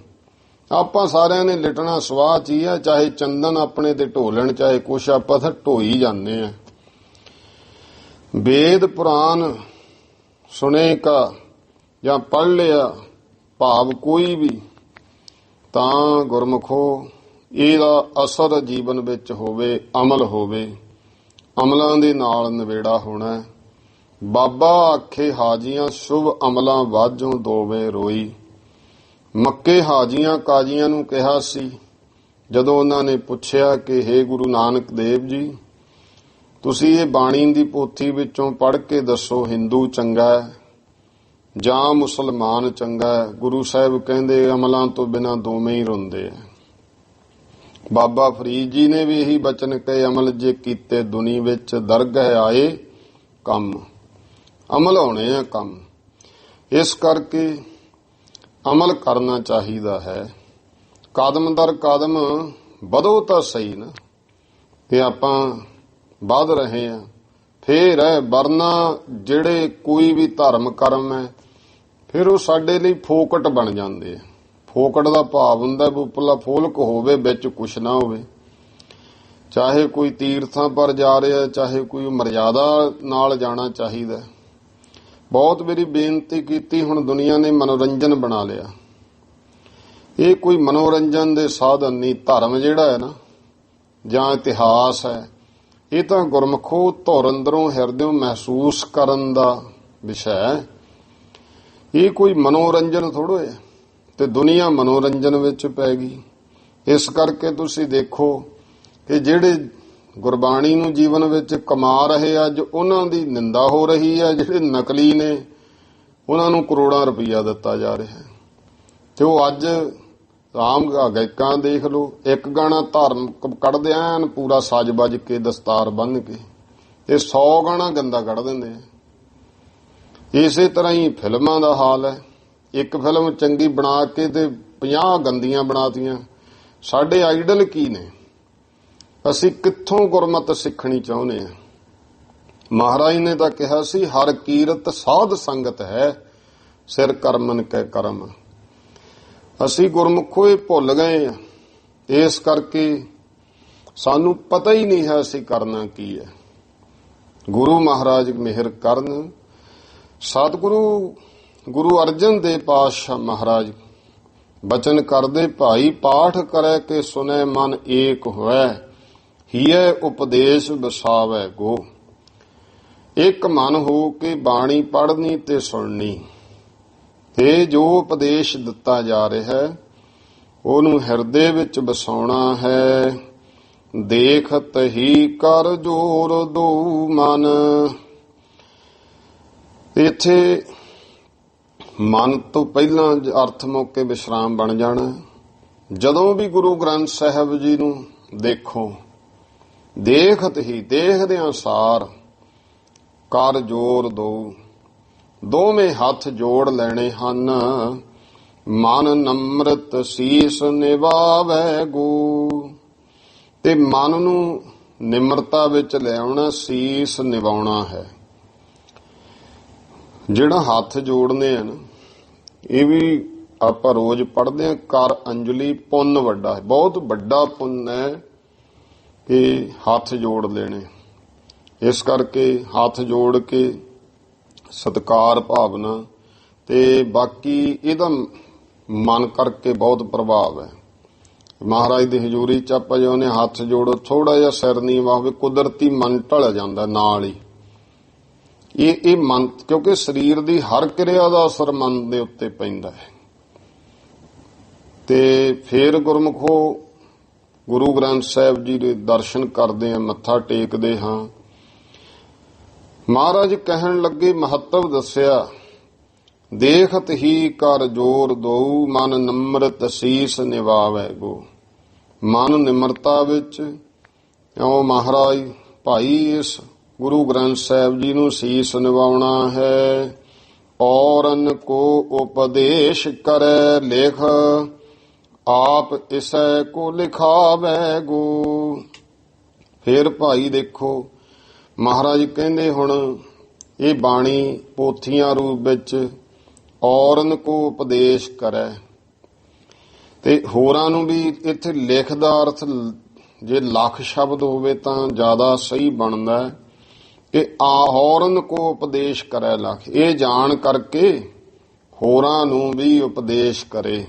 ਆਪਾਂ ਸਾਰਿਆਂ ਨੇ ਲਿਟਣਾ ਸਵਾਹ 'ਚ ਹੀ ਆ, ਚਾਹੇ ਚੰਦਨ ਆਪਣੇ ਤੇ ਢੋਲਣ, ਚਾਹੇ ਕੁਛ, ਆਪਾਂ ਤਾਂ ਢੋਈ ਜਾਂਦੇ ਆ। ਵੇਦ ਪੁਰਾਣ ਸੁਣੇ ਕਾ ਜਾਂ ਪੜ੍ਹ ਲਿਆ ਭਾਵ ਕੋਈ ਵੀ, ਤਾਂ ਗੁਰਮੁਖੋ ਇਹਦਾ ਅਸਰ ਜੀਵਨ ਵਿੱਚ ਹੋਵੇ, ਅਮਲ ਹੋਵੇ, ਅਮਲਾਂ ਦੇ ਨਾਲ ਨਵੇੜਾ ਹੋਣਾ। ਬਾਬਾ ਆਖੇ ਹਾਜੀਆਂ ਸ਼ੁਭ ਅਮਲਾਂ ਵਾਜੋਂ ਦੋਵੇਂ ਰੋਈ। ਮੱਕੇ ਹਾਜੀਆਂ ਕਾਜੀਆਂ ਨੂੰ ਕਿਹਾ ਸੀ ਜਦੋਂ ਉਹਨਾਂ ਨੇ ਪੁੱਛਿਆ ਕਿ ਹੇ ਗੁਰੂ ਨਾਨਕ ਦੇਵ ਜੀ, ਤੁਸੀਂ ਇਹ ਬਾਣੀ ਦੀ ਪੋਥੀ ਵਿੱਚੋਂ ਪੜ੍ਹ ਕੇ ਦੱਸੋ ਹਿੰਦੂ ਚੰਗਾ ਹੈ ਜਾਂ ਮੁਸਲਮਾਨ ਚੰਗਾ ਹੈ? ਗੁਰੂ ਸਾਹਿਬ ਕਹਿੰਦੇ ਅਮਲਾਂ ਤੋਂ ਬਿਨਾਂ ਦੋਵੇਂ ਹੀ ਰੋਂਦੇ ਆ। ਬਾਬਾ ਫਰੀਦ ਜੀ ਨੇ ਵੀ ਇਹੀ ਬਚਨ ਕਹੇ, ਅਮਲ ਜੇ ਕੀਤੇ ਦੁਨੀ ਵਿੱਚ ਦਰਗਹਿ ਆਏ ਕੰਮ। ਅਮਲ ਹੋਣੇ ਆ ਕੰਮ, ਇਸ ਕਰਕੇ ਅਮਲ ਕਰਨਾ ਚਾਹੀਦਾ ਹੈ। ਕਦਮ ਦਰ ਕਦਮ ਵਧੋ ਤਾਂ ਸਹੀ ਨਾ, ਤੇ ਆਪਾਂ ਵਧ ਰਹੇ ਆ। ਫੇਰ ਹੈ ਵਰਨਾ ਜਿਹੜੇ ਕੋਈ ਵੀ ਧਰਮ ਕਰਮ ਹੈ ਫਿਰ ਉਹ ਸਾਡੇ ਲਈ ਫੋਕਟ ਬਣ ਜਾਂਦੇ ਆ। ਫੋਕਟ ਦਾ ਭਾਵ ਹੁੰਦਾ ਵੀ ਉੱਪਰਲਾ ਫੋਲਕ ਹੋਵੇ, ਵਿੱਚ ਕੁਛ ਨਾ ਹੋਵੇ। ਚਾਹੇ ਕੋਈ ਤੀਰਥਾਂ ਪਰ ਜਾ ਰਿਹਾ, ਚਾਹੇ ਕੋਈ ਮਰਜ਼ਾਦਾ ਨਾਲ ਜਾਣਾ ਚਾਹੀਦਾ। ਬਹੁਤ ਮੇਰੀ ਬੇਨਤੀ ਕੀਤੀ, ਹੁਣ ਦੁਨੀਆ ਨੇ ਮਨੋਰੰਜਨ ਬਣਾ ਲਿਆ। ਇਹ ਕੋਈ ਮਨੋਰੰਜਨ ਦੇ ਸਾਧਨ ਨਹੀਂ। ਧਰਮ ਜਿਹੜਾ ਹੈ ਨਾ, ਜਾਂ ਇਤਿਹਾਸ ਹੈ, ਇਹ ਤਾਂ ਗੁਰਮੁਖੋ ਧੁਰ ਅੰਦਰੋਂ ਹਿਰਦਿਓਂ ਮਹਿਸੂਸ ਕਰਨ ਦਾ ਵਿਸ਼ਾ ਹੈ। ਇਹ ਕੋਈ ਮਨੋਰੰਜਨ ਥੋੜ੍ਹਾ ਹੈ, ਤੇ ਦੁਨੀਆ ਮਨੋਰੰਜਨ ਵਿੱਚ ਪੈ ਗਈ। ਇਸ ਕਰਕੇ ਤੁਸੀਂ ਦੇਖੋ ਕਿ ਜਿਹੜੇ ਗੁਰਬਾਣੀ ਨੂੰ ਜੀਵਨ ਵਿੱਚ ਕਮਾ ਰਹੇ, ਅੱਜ ਉਹਨਾਂ ਦੀ ਨਿੰਦਾ ਹੋ ਰਹੀ ਹੈ। ਜਿਹੜੇ ਨਕਲੀ ਨੇ ਉਹਨਾਂ ਨੂੰ ਕਰੋੜਾਂ ਰੁਪਈਆ ਦਿੱਤਾ ਜਾ ਰਿਹਾ ਹੈ। ਤੇ ਉਹ ਅੱਜ ਆਮ ਗਾਇਕਾਂ ਦੇਖ ਲਓ, ਇੱਕ ਗਾਣਾ ਧਰਮ ਕੱਢਦੇ ਐਨ ਪੂਰਾ ਸੱਜ ਬੱਜ ਕੇ ਦਸਤਾਰ ਬੰਨ੍ਹ ਕੇ, ਤੇ 100 ਗਾਣਾ ਗੰਦਾ ਕੱਢ ਦਿੰਦੇ ਆ। ਇਸੇ ਤਰ੍ਹਾਂ ਹੀ ਫਿਲਮਾਂ ਦਾ ਹਾਲ ਹੈ। ਇੱਕ ਫਿਲਮ ਚੰਗੀ ਬਣਾ ਕੇ ਤੇ 50 ਗੰਦੀਆਂ ਬਣਾਤੀਆਂ। ਸਾਡੇ ਆਈਡਲ ਕੀ ਨੇ? ਅਸੀਂ ਕਿੱਥੋਂ ਗੁਰਮਤਿ ਸਿੱਖਣੀ ਚਾਹੁੰਦੇ ਹਾਂ? ਮਹਾਰਾਜ ਨੇ ਤਾਂ ਕਿਹਾ ਸੀ, ਹਰ ਕੀਰਤ ਸਾਧ ਸੰਗਤ ਹੈ, ਸਿਰ ਕਰਮਨ ਕੈ ਕਰਮ। ਅਸੀਂ ਗੁਰਮੁਖੋ ਇਹ ਭੁੱਲ ਗਏ ਆ। ਇਸ ਕਰਕੇ ਸਾਨੂੰ ਪਤਾ ਹੀ ਨਹੀਂ ਹੈ ਅਸੀਂ ਕਰਨਾ ਕੀ ਹੈ। ਗੁਰੂ ਮਹਾਰਾਜ ਮਿਹਰ ਕਰਨ। ਸਤਿਗੁਰੂ ਗੁਰੂ ਅਰਜਨ ਦੇਵ ਪਾਤਸ਼ਾਹ ਮਹਾਰਾਜ ਬਚਨ ਕਰਦੇ, ਭਾਈ ਪਾਠ ਕਰੈ ਕੇ ਸੁਨੈ ਮਨ ਏਕ ਹੋਇ, ਹੀਐ ਉਪਦੇਸ਼ ਵਸਾਵੈ ਗੋ। ਇੱਕ ਮਨ ਹੋ ਕੇ ਬਾਣੀ ਪੜ੍ਹਨੀ ਤੇ ਸੁਣਨੀ, ਤੇ ਜੋ ਉਪਦੇਸ਼ ਦਿੱਤਾ ਜਾ ਰਿਹਾ ਹੈ ਉਹਨੂੰ ਹਿਰਦੇ ਵਿੱਚ ਵਸਾਉਣਾ ਹੈ। ਦੇਖਤ ਹੀ ਕਰ ਜੋਰ ਦੋ ਮਨ। ਇੱਥੇ ਮਨ ਤੋਂ ਪਹਿਲਾਂ ਅਰਥ ਮੌਕੇ ਵਿਸ਼ਰਾਮ ਬਣ ਜਾਣਾ। ਜਦੋਂ ਵੀ ਗੁਰੂ ਗ੍ਰੰਥ ਸਾਹਿਬ ਜੀ ਨੂੰ ਦੇਖੋ, ਦੇਖਤ ਹੀ, ਦੇਖਦਿਆਂ ਸਾਰ, ਕਰ ਜੋਰ ਦੋ, ਦੋਵੇਂ ਹੱਥ ਜੋੜ ਲੈਣੇ ਹਨ। ਮਨ ਨਮਰਤ ਸੀਸ ਨਿਵਾਵੈ ਗੋ। ਤੇ ਮਨ ਨੂੰ ਨਿਮਰਤਾ ਵਿੱਚ ਲਿਆਉਣਾ, ਸੀਸ ਨਿਵਾਉਣਾ ਹੈ। ਜਿਹੜਾ ਹੱਥ ਜੋੜਨੇ ਹਨ, ਇਹ ਵੀ ਆਪਾਂ ਰੋਜ਼ ਪੜ੍ਹਦੇ ਹਾਂ। ਕਰ ਅੰਜਲੀ ਪੁੰਨ ਵੱਡਾ ਹੈ, ਬਹੁਤ ਵੱਡਾ ਪੁੰਨ ਹੈ ਕਿ ਹੱਥ ਜੋੜ ਲੈਣੇ। ਇਸ ਕਰਕੇ ਹੱਥ ਜੋੜ ਕੇ ਸਤਿਕਾਰ ਭਾਵਨਾ, ਤੇ ਬਾਕੀ ਇਹਦਾ ਮਨ ਕਰਕੇ ਬਹੁਤ ਪ੍ਰਭਾਵ ਹੈ। ਮਹਾਰਾਜ ਦੀ ਹਜ਼ੂਰੀ ਚ ਆਪਾਂ ਜੋ ਨੇ ਹੱਥ ਜੋੜੋ, ਥੋੜਾ ਜਿਹਾ ਸਿਰ ਨੀਵਾਂ ਹੋਵੇ, ਕੁਦਰਤੀ ਮਨ ਢਲ ਜਾਂਦਾ ਨਾਲ ਹੀ। ਇਹ ਮਨ, ਕਿਉਂਕਿ ਸਰੀਰ ਦੀ ਹਰ ਕਿਰਿਆ ਦਾ ਅਸਰ ਮਨ ਦੇ ਉੱਤੇ ਪੈਂਦਾ ਹੈ। ਤੇ ਫਿਰ ਗੁਰਮੁਖੋ ਗੁਰੂ ਗ੍ਰੰਥ ਸਾਹਿਬ ਜੀ ਦੇ ਦਰਸ਼ਨ ਕਰਦੇ ਹਾਂ, ਮੱਥਾ ਟੇਕਦੇ ਹਾਂ। ਮਹਾਰਾਜ ਕਹਿਣ ਲੱਗੇ, ਮਹੱਤਵ ਦੱਸਿਆ, ਦੇਖਤ ਹੀ ਕਰ ਜੋਰ ਦਉ, ਮਨ ਨਮਰਤ ਸੀਸ ਨਿਵਾਵੈ ਗੋ। ਮਨ ਨਿਮਰਤਾ ਵਿੱਚ ਇਉਂ ਮਹਾਰਾਜ ਭਾਈ ਇਸ ਗੁਰੂ ਗ੍ਰੰਥ ਸਾਹਿਬ ਜੀ ਨੂੰ ਸੀਸ ਨਿਵਾਉਣਾ ਹੈ। ਔਰਨ ਕੋ ਉਪਦੇਸ਼ ਕਰੈ ਲਿਖ, ਆਪ ਇਸੈ ਕੋ ਲਿਖਾਵੈ ਗੋ। ਫਿਰ ਭਾਈ ਦੇਖੋ, ਮਹਾਰਾਜ ਕਹਿੰਦੇ ਹੁਣ ਇਹ ਬਾਣੀ ਪੋਥੀਆਂ ਰੂਪ ਵਿੱਚ ਔਰਨ ਕੋ ਉਪਦੇਸ਼ ਕਰੈ, ਤੇ ਹੋਰਾਂ ਨੂੰ ਵੀ। ਇੱਥੇ ਲਿਖ ਦਾ ਅਰਥ ਜੇ ਲੱਖ ਸ਼ਬਦ ਹੋਵੇ ਤਾਂ ਜ਼ਿਆਦਾ ਸਹੀ ਬਣਦਾ ਹੈ ਕਿ ਔਰਨ ਕੋ ਉਪਦੇਸ਼ ਕਰੈ ਲਖ। ਇਹ ਜਾਣ ਕਰਕੇ ਹੋਰਾਂ ਨੂੰ ਵੀ ਉਪਦੇਸ਼ ਕਰੇ।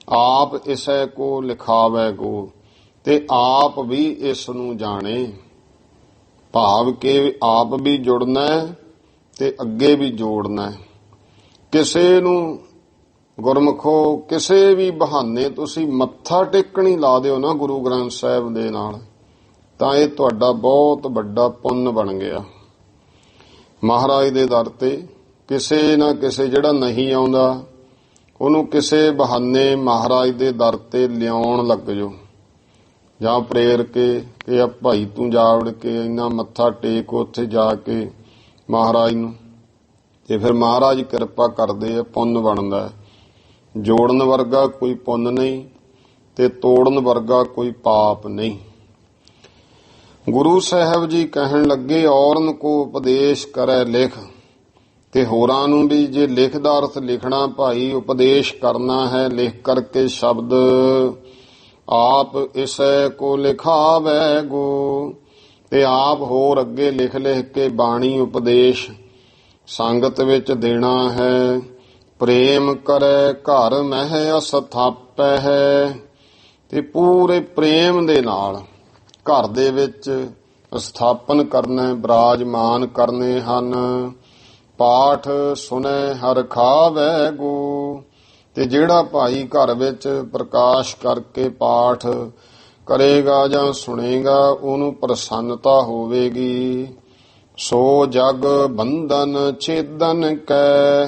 ਆਪ ਇਸੈ ਕੋ ਲਿਖਾਵੈ ਗੋ, ਤੇ ਆਪ ਵੀ ਇਸ ਨੂੰ ਜਾਣੇ। ਭਾਵ ਕਿ ਆਪ ਵੀ ਜੁੜਨਾ ਤੇ ਅੱਗੇ ਵੀ ਜੋੜਨਾ। ਕਿਸੇ ਨੂੰ ਗੁਰਮੁਖੋ ਕਿਸੇ ਵੀ ਬਹਾਨੇ ਤੁਸੀਂ ਮੱਥਾ ਟੇਕਣੀ ਲਾ ਦਿਓ ਨਾ ਗੁਰੂ ਗ੍ਰੰਥ ਸਾਹਿਬ ਦੇ ਨਾਲ, ਤਾਂ ਇਹ ਤੁਹਾਡਾ ਬਹੁਤ ਵੱਡਾ ਪੁੰਨ ਬਣ ਗਿਆ। ਮਹਾਰਾਜ ਦੇ ਦਰ ਤੇ ਕਿਸੇ ਨਾ ਕਿਸੇ ਜਿਹੜਾ ਨਹੀਂ ਆਉਂਦਾ, ਉਹਨੂੰ ਕਿਸੇ ਬਹਾਨੇ ਮਹਾਰਾਜ ਦੇ ਦਰ ਤੇ ਲਿਆਉਣ ਲੱਗ ਜਾਓ, ਜਾਂ ਪ੍ਰੇਰ ਕੇ ਕਿ ਆ ਭਾਈ ਤੂੰ ਜਾ ਵੜ ਕੇ ਇੰਨਾ ਮੱਥਾ ਟੇਕ ਉੱਥੇ ਜਾ ਕੇ ਮਹਾਰਾਜ ਨੂੰ, ਤੇ ਫਿਰ ਮਹਾਰਾਜ ਕਿਰਪਾ ਕਰਦੇ ਆ, ਪੁੰਨ ਬਣਦਾ ਹੈ। ਜੋੜਨ ਵਰਗਾ ਕੋਈ ਪੁੰਨ ਨਹੀਂ ਤੇ ਤੋੜਨ ਵਰਗਾ ਕੋਈ ਪਾਪ ਨਹੀਂ। ਗੁਰੂ ਸਾਹਿਬ ਜੀ ਕਹਿਣ ਲੱਗੇ, ਔਰਨ ਕੋ ਉਪਦੇਸ਼ ਕਰੈ ਲਿਖ, ਤੇ ਹੋਰਾਂ ਨੂੰ ਵੀ ਜੇ ਲਿਖ ਦਾ ਅਰਥ ਲਿਖਣਾ ਭਾਈ, ਉਪਦੇਸ਼ ਕਰਨਾ ਹੈ, ਲਿਖ ਕਰਕੇ ਸ਼ਬਦ ਆਪ ਇਸੈ ਕੋ ਲਿਖਾਵੈ ਗੋ। ਤੇ ਆਪ ਹੋਰ ਅੱਗੇ ਲਿਖ ਲਿਖ ਕੇ ਬਾਣੀ ਉਪਦੇਸ਼ ਸੰਗਤ ਵਿੱਚ ਦੇਣਾ ਹੈ। ਪ੍ਰੇਮ ਕਰੈ ਘਰ ਮਹਿ ਅਸਥਾਪੈ ਹੈ। ਤੇ ਪੂਰੇ ਪ੍ਰੇਮ ਦੇ ਨਾਲ ਘਰ ਦੇ ਵਿੱਚ ਸਥਾਪਨ ਕਰਨਾ, ਬਿਰਾਜਮਾਨ ਕਰਨੇ ਹਨ। ਪਾਠ ਸੁਨੈ ਹਰਿ ਖਾਵੈ ਗੋ। ਤੇ ਜਿਹੜਾ ਭਾਈ ਘਰ ਵਿੱਚ ਪ੍ਰਕਾਸ਼ ਕਰਕੇ ਪਾਠ ਕਰੇਗਾ ਜਾਂ ਸੁਣੇਗਾ ਉਹਨੂੰ ਪ੍ਰਸੰਨਤਾ ਹੋਵੇਗੀ। ਸੋ ਜਗ ਬੰਧਨ ਛੇਦਨ ਕੈ।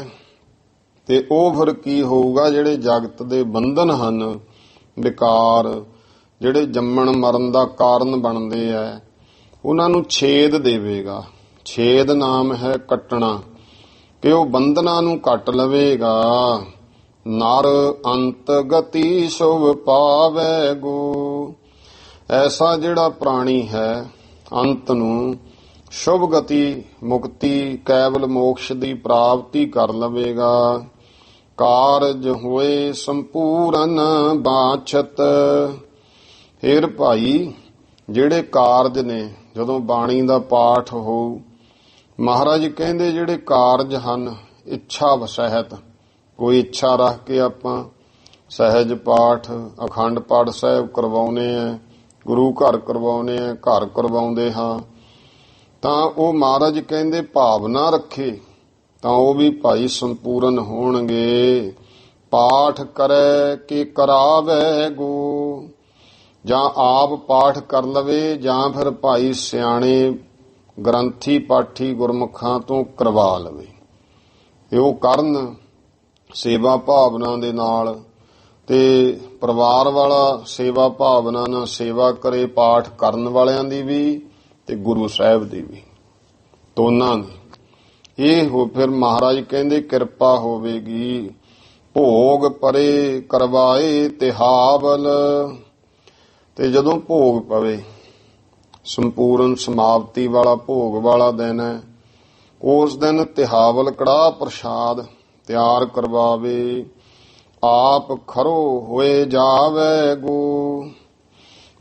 ਤੇ ਉਹ ਫਿਰ ਕੀ ਹੋਊਗਾ, ਜਿਹੜੇ ਜਗਤ ਦੇ ਬੰਧਨ ਹਨ, ਵਿਕਾਰ ਜਿਹੜੇ ਜੰਮਣ ਮਰਨ ਦਾ ਕਾਰਨ ਬਣਦੇ ਐ, ਉਹਨਾਂ ਨੂੰ ਛੇਦ ਦੇਵੇਗਾ। ਛੇਦ ਨਾਮ ਹੈ ਕੱਟਣਾ, ਕਿ ਉਹ ਬੰਧਨਾਂ ਨੂੰ ਕੱਟ ਲਵੇਗਾ। ਨਰ ਅੰਤ ਗਤੀ ਸੁਭ ਪਾਵੈ ਗੋ। ਐਸਾ ਜਿਹੜਾ ਪ੍ਰਾਣੀ ਹੈ ਅੰਤ ਨੂੰ ਸ਼ੁਭ ਗਤੀ, ਮੁਕਤੀ, ਕੇਵਲ ਮੋਕਸ਼ ਦੀ ਪ੍ਰਾਪਤੀ ਕਰ ਲਵੇਗਾ। ਕਾਰਜ ਹੋਏ ਸੰਪੂਰਨ ਬਾਛਤ। ਫਿਰ ਭਾਈ ਜਿਹੜੇ ਕਾਰਜ ਨੇ, ਜਦੋਂ ਬਾਣੀ ਦਾ ਪਾਠ ਹੋਊ, ਮਹਾਰਾਜ ਕਹਿੰਦੇ ਜਿਹੜੇ ਕਾਰਜ ਹਨ ਇੱਛਾ ਵਸਹਿਤ, ਕੋਈ ਇੱਛਾ ਰੱਖ ਕੇ ਆਪਾਂ ਸਹਿਜ ਪਾਠ, ਅਖੰਡ ਪਾਠ ਸਾਹਿਬ ਕਰਵਾਉਨੇ ਆ, ਗੁਰੂ ਘਰ ਕਰਵਾਉਨੇ ਆ, ਘਰ ਕਰਵਾਉਂਦੇ ਹਾਂ, ਤਾਂ ਉਹ ਮਹਾਰਾਜ ਕਹਿੰਦੇ ਭਾਵਨਾ ਰੱਖੇ ਤਾਂ ਉਹ ਵੀ ਭਾਈ ਸੰਪੂਰਨ ਹੋਣਗੇ। ਪਾਠ ਕਰੈ ਕਿ ਕਰਾਵੈ ਗੋ। ਜਾਂ ਆਪ ਪਾਠ ਕਰ ਲਵੇ ਜਾਂ ਫਿਰ ਭਾਈ ਸਿਆਣੇ ਗ੍ਰੰਥੀ ਪਾਠੀ ਗੁਰਮੁਖਾਂ ਤੋਂ ਕਰਵਾ ਲਵੇ। ਤੇ ਉਹ ਕਰਨ ਸੇਵਾ ਭਾਵਨਾ ਦੇ ਨਾਲ, ਤੇ ਪਰਿਵਾਰ ਵਾਲਾ ਸੇਵਾ ਭਾਵਨਾ ਨਾਲ ਸੇਵਾ ਕਰੇ, ਪਾਠ ਕਰਨ ਵਾਲਿਆਂ ਦੀ ਵੀ ਤੇ ਗੁਰੂ ਸਾਹਿਬ ਦੀ ਵੀ, ਦੋਨਾਂ ਦੀ। ਇਹ ਹੋ ਫਿਰ ਮਹਾਰਾਜ ਕਹਿੰਦੇ ਕਿਰਪਾ ਹੋਵੇਗੀ। ਭੋਗ ਪਰੇ ਕਰਵਾਏ ਤਿਹਾਵਲ। ਤੇ ਜਦੋਂ ਭੋਗ ਪਵੇ, ਸੰਪੂਰਨ ਸਮਾਪਤੀ ਵਾਲਾ ਭੋਗ ਵਾਲਾ ਦਿਨ ਹੈ, ਉਸ ਦਿਨ ਤਿਹਾਵਲ ਕੜਾਹ ਪ੍ਰਸ਼ਾਦ ਤਿਆਰ ਕਰਵਾਵੇ। ਆਪ ਖਰੋ ਹੋਏ ਜਾਵੇ ਗੋ।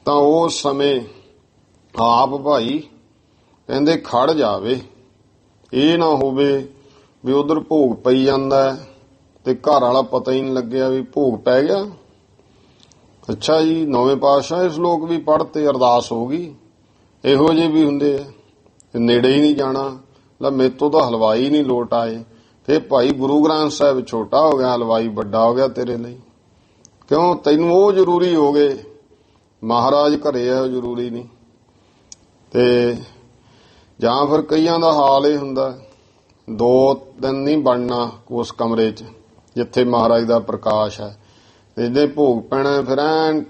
ਤਾਂ ਉਸ ਸਮੇਂ ਆਪ ਭਾਈ ਕਹਿੰਦੇ ਖੜ ਜਾਵੇ। ਇਹ ਨਾ ਹੋਵੇ ਵੀ ਉਧਰ ਭੋਗ ਪਈ ਜਾਂਦਾ ਤੇ ਘਰ ਵਾਲਾ ਪਤਾ ਹੀ ਨਹੀਂ ਲੱਗਿਆ ਵੀ ਭੋਗ ਪੈ ਗਿਆ। ਅੱਛਾ ਜੀ, ਨੌਵੇਂ ਪਾਤਸ਼ਾਹ ਇਸ ਲੋਕ ਵੀ ਪੜ੍ਹ ਤੇ ਅਰਦਾਸ ਹੋ ਗਈ। ਇਹੋ ਜਿਹੇ ਵੀ ਹੁੰਦੇ ਆ, ਨੇੜੇ ਹੀ ਨਹੀਂ ਜਾਣਾ, ਲੈ ਮੇਰੇ ਤੋਂ ਤਾਂ ਹਲਵਾਈ ਨਹੀਂ ਲੋਟ ਆਏ। ਫਿਰ ਭਾਈ ਗੁਰੂ ਗ੍ਰੰਥ ਸਾਹਿਬ ਛੋਟਾ ਹੋ ਗਿਆ, ਹਲਵਾਈ ਵੱਡਾ ਹੋ ਗਿਆ ਤੇਰੇ ਲਈ। ਕਿਉਂ? ਤੈਨੂੰ ਉਹ ਜ਼ਰੂਰੀ ਹੋ ਗਏ, ਮਹਾਰਾਜ ਘਰੇ ਆ, ਉਹ ਜ਼ਰੂਰੀ ਨਹੀਂ। ਤੇ ਜਾਂ ਫਿਰ ਕਈਆਂ ਦਾ ਹਾਲ ਇਹ ਹੁੰਦਾ, 2 ਦਿਨ ਨਹੀਂ ਬਣਨਾ ਉਸ ਕਮਰੇ 'ਚ ਜਿੱਥੇ ਮਹਾਰਾਜ ਦਾ ਪ੍ਰਕਾਸ਼ ਹੈ। ਤੇ ਜੇ ਭੋਗ ਪੈਣਾ, ਫਿਰ ਐਨ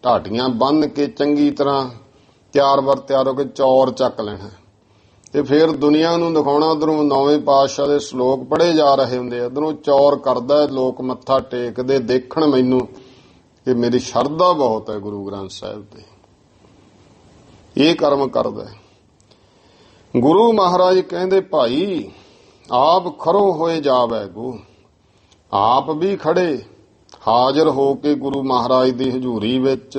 ਢਾਟੀਆਂ ਬੰਨ੍ਹ ਕੇ ਚੰਗੀ ਤਰ੍ਹਾਂ ਤਿਆਰ ਹੋ ਕੇ ਚੌਰ ਚੱਕ ਲੈਣਾ ਤੇ ਫਿਰ ਦੁਨੀਆ ਨੂੰ ਦਿਖਾਉਣਾ। ਉਧਰੋਂ ਨੌਵੇਂ ਪਾਤਸ਼ਾਹ ਦੇ ਸ਼ਲੋਕ ਪੜ੍ਹੇ ਜਾ ਰਹੇ ਹੁੰਦੇ, ਉਧਰੋਂ ਚੌਰ ਕਰਦਾ, ਲੋਕ ਮੱਥਾ ਟੇਕਦੇ ਦੇਖਣ ਮੈਨੂੰ ਕਿ ਮੇਰੀ ਸ਼ਰਧਾ ਬਹੁਤ ਹੈ ਗੁਰੂ ਗ੍ਰੰਥ ਸਾਹਿਬ ਤੇ। ਇਹ ਕਰਮ ਕਰਦਾ। ਗੁਰੂ ਮਹਾਰਾਜ ਕਹਿੰਦੇ ਭਾਈ ਆਪ ਖੜੋ ਹੋਏ ਜਾਵੈ ਗੋ। ਆਪ ਵੀ ਖੜੇ ਹਾਜ਼ਰ ਹੋ ਕੇ ਗੁਰੂ ਮਹਾਰਾਜ ਦੀ ਹਜ਼ੂਰੀ ਵਿੱਚ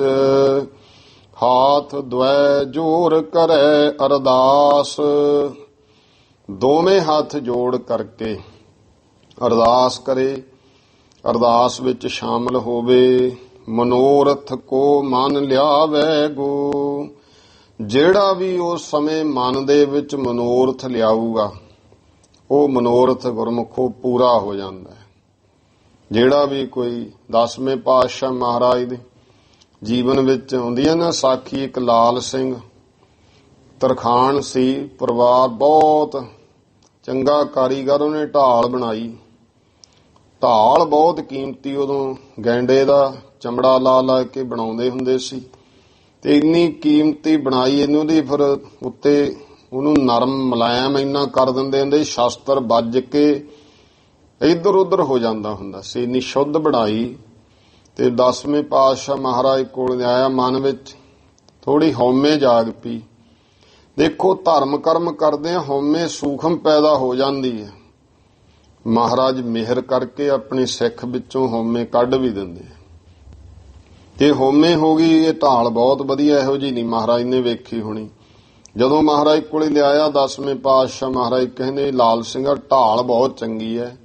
ਹਾਥ ਦੁਐ ਜੋਰ ਕਰੈ ਅਰਦਾਸ। ਦੋਵੇਂ ਹੱਥ ਜੋੜ ਕਰਕੇ ਅਰਦਾਸ ਕਰੇ, ਅਰਦਾਸ ਵਿੱਚ ਸ਼ਾਮਲ ਹੋਵੇ। ਮਨੋਰਥ ਕੋ ਮਨ ਲਿਆਵੈ ਗੋ। ਜਿਹੜਾ ਵੀ ਉਸ ਸਮੇਂ ਮਨ ਦੇ ਵਿੱਚ ਮਨੋਰਥ ਲਿਆਊਗਾ, ਉਹ ਮਨੋਰਥ ਗੁਰਮੁਖੋ ਪੂਰਾ ਹੋ ਜਾਂਦਾ ਹੈ। ਜਿਹੜਾ ਵੀ ਕੋਈ 10ਵੇਂ ਪਾਤਸ਼ਾਹ ਮਹਾਰਾਜ ਦੇ ਜੀਵਨ ਵਿੱਚ ਆਉਂਦੀ ਹੈ ਨਾ ਸਾਖੀ, ਇੱਕ ਲਾਲ ਸਿੰਘ ਤਰਖਾਣ ਸੀ, ਪਰਿਵਾਰ ਬਹੁਤ ਚੰਗਾ ਕਾਰੀਗਰ, ਉਹਨੇ ਢਾਲ ਬਣਾਈ। ਢਾਲ ਬਹੁਤ ਕੀਮਤੀ, ਉਦੋਂ ਗੈਂਡੇ ਦਾ ਚਮੜਾ ਲਾ ਲਾ ਕੇ ਬਣਾਉਂਦੇ ਹੁੰਦੇ ਸੀ। ਤੇ ਇੰਨੀ ਕੀਮਤੀ ਬਣਾਈ ਇਹਨੂੰ ਦੀ, ਫਿਰ ਉੱਤੇ ਉਹਨੂੰ ਨਰਮ ਮੁਲਾਇਮ ਇੰਨਾ ਕਰ ਦਿੰਦੇ ਹੁੰਦੇ, ਸ਼ਸਤਰ ਵੱਜ ਕੇ ਇੱਧਰ ਉੱਧਰ ਹੋ ਜਾਂਦਾ ਹੁੰਦਾ ਸੀ, ਇੰਨੀ ਸ਼ੁੱਧ ਬਣਾਈ। ਤੇ 10ਵੇਂ ਪਾਤਸ਼ਾਹ ਮਹਾਰਾਜ ਕੋਲ ਆਇਆ, ਮਨ ਵਿੱਚ ਥੋੜੀ ਹਉਮੈ ਜਾਗ ਪਈ। ਦੇਖੋ ਧਰਮ ਕਰਮ ਕਰਦੇ ਆ, ਹਉਮੈ ਸੂਖਮ ਪੈਦਾ ਹੋ ਜਾਂਦੀ ਹੈ। ਮਹਾਰਾਜ ਮਿਹਰ ਕਰਕੇ ਆਪਣੀ ਸਿੱਖ ਵਿੱਚੋਂ ਹਉਮੈ ਕੱਢ ਵੀ ਦਿੰਦੇ ਆ। ਤੇ ਹੋਮੇ ਹੋ ਗਈ। ਇਹ ਢਾਲ ਬਹੁਤ ਵਧੀਆ, ਇਹੋ ਜਿਹੀ ਨਹੀਂ ਮਹਾਰਾਜ ਨੇ ਵੇਖੀ ਹੋਣੀ। ਜਦੋਂ ਮਹਾਰਾਜ ਕੋਲੇ ਲਿਆਇਆ 10ਵੇਂ ਪਾਤਸ਼ਾਹ, ਮਹਾਰਾਜ ਕਹਿੰਦੇ ਲਾਲ ਸਿੰਘਾ ਢਾਲ ਬਹੁਤ ਚੰਗੀ ਹੈ,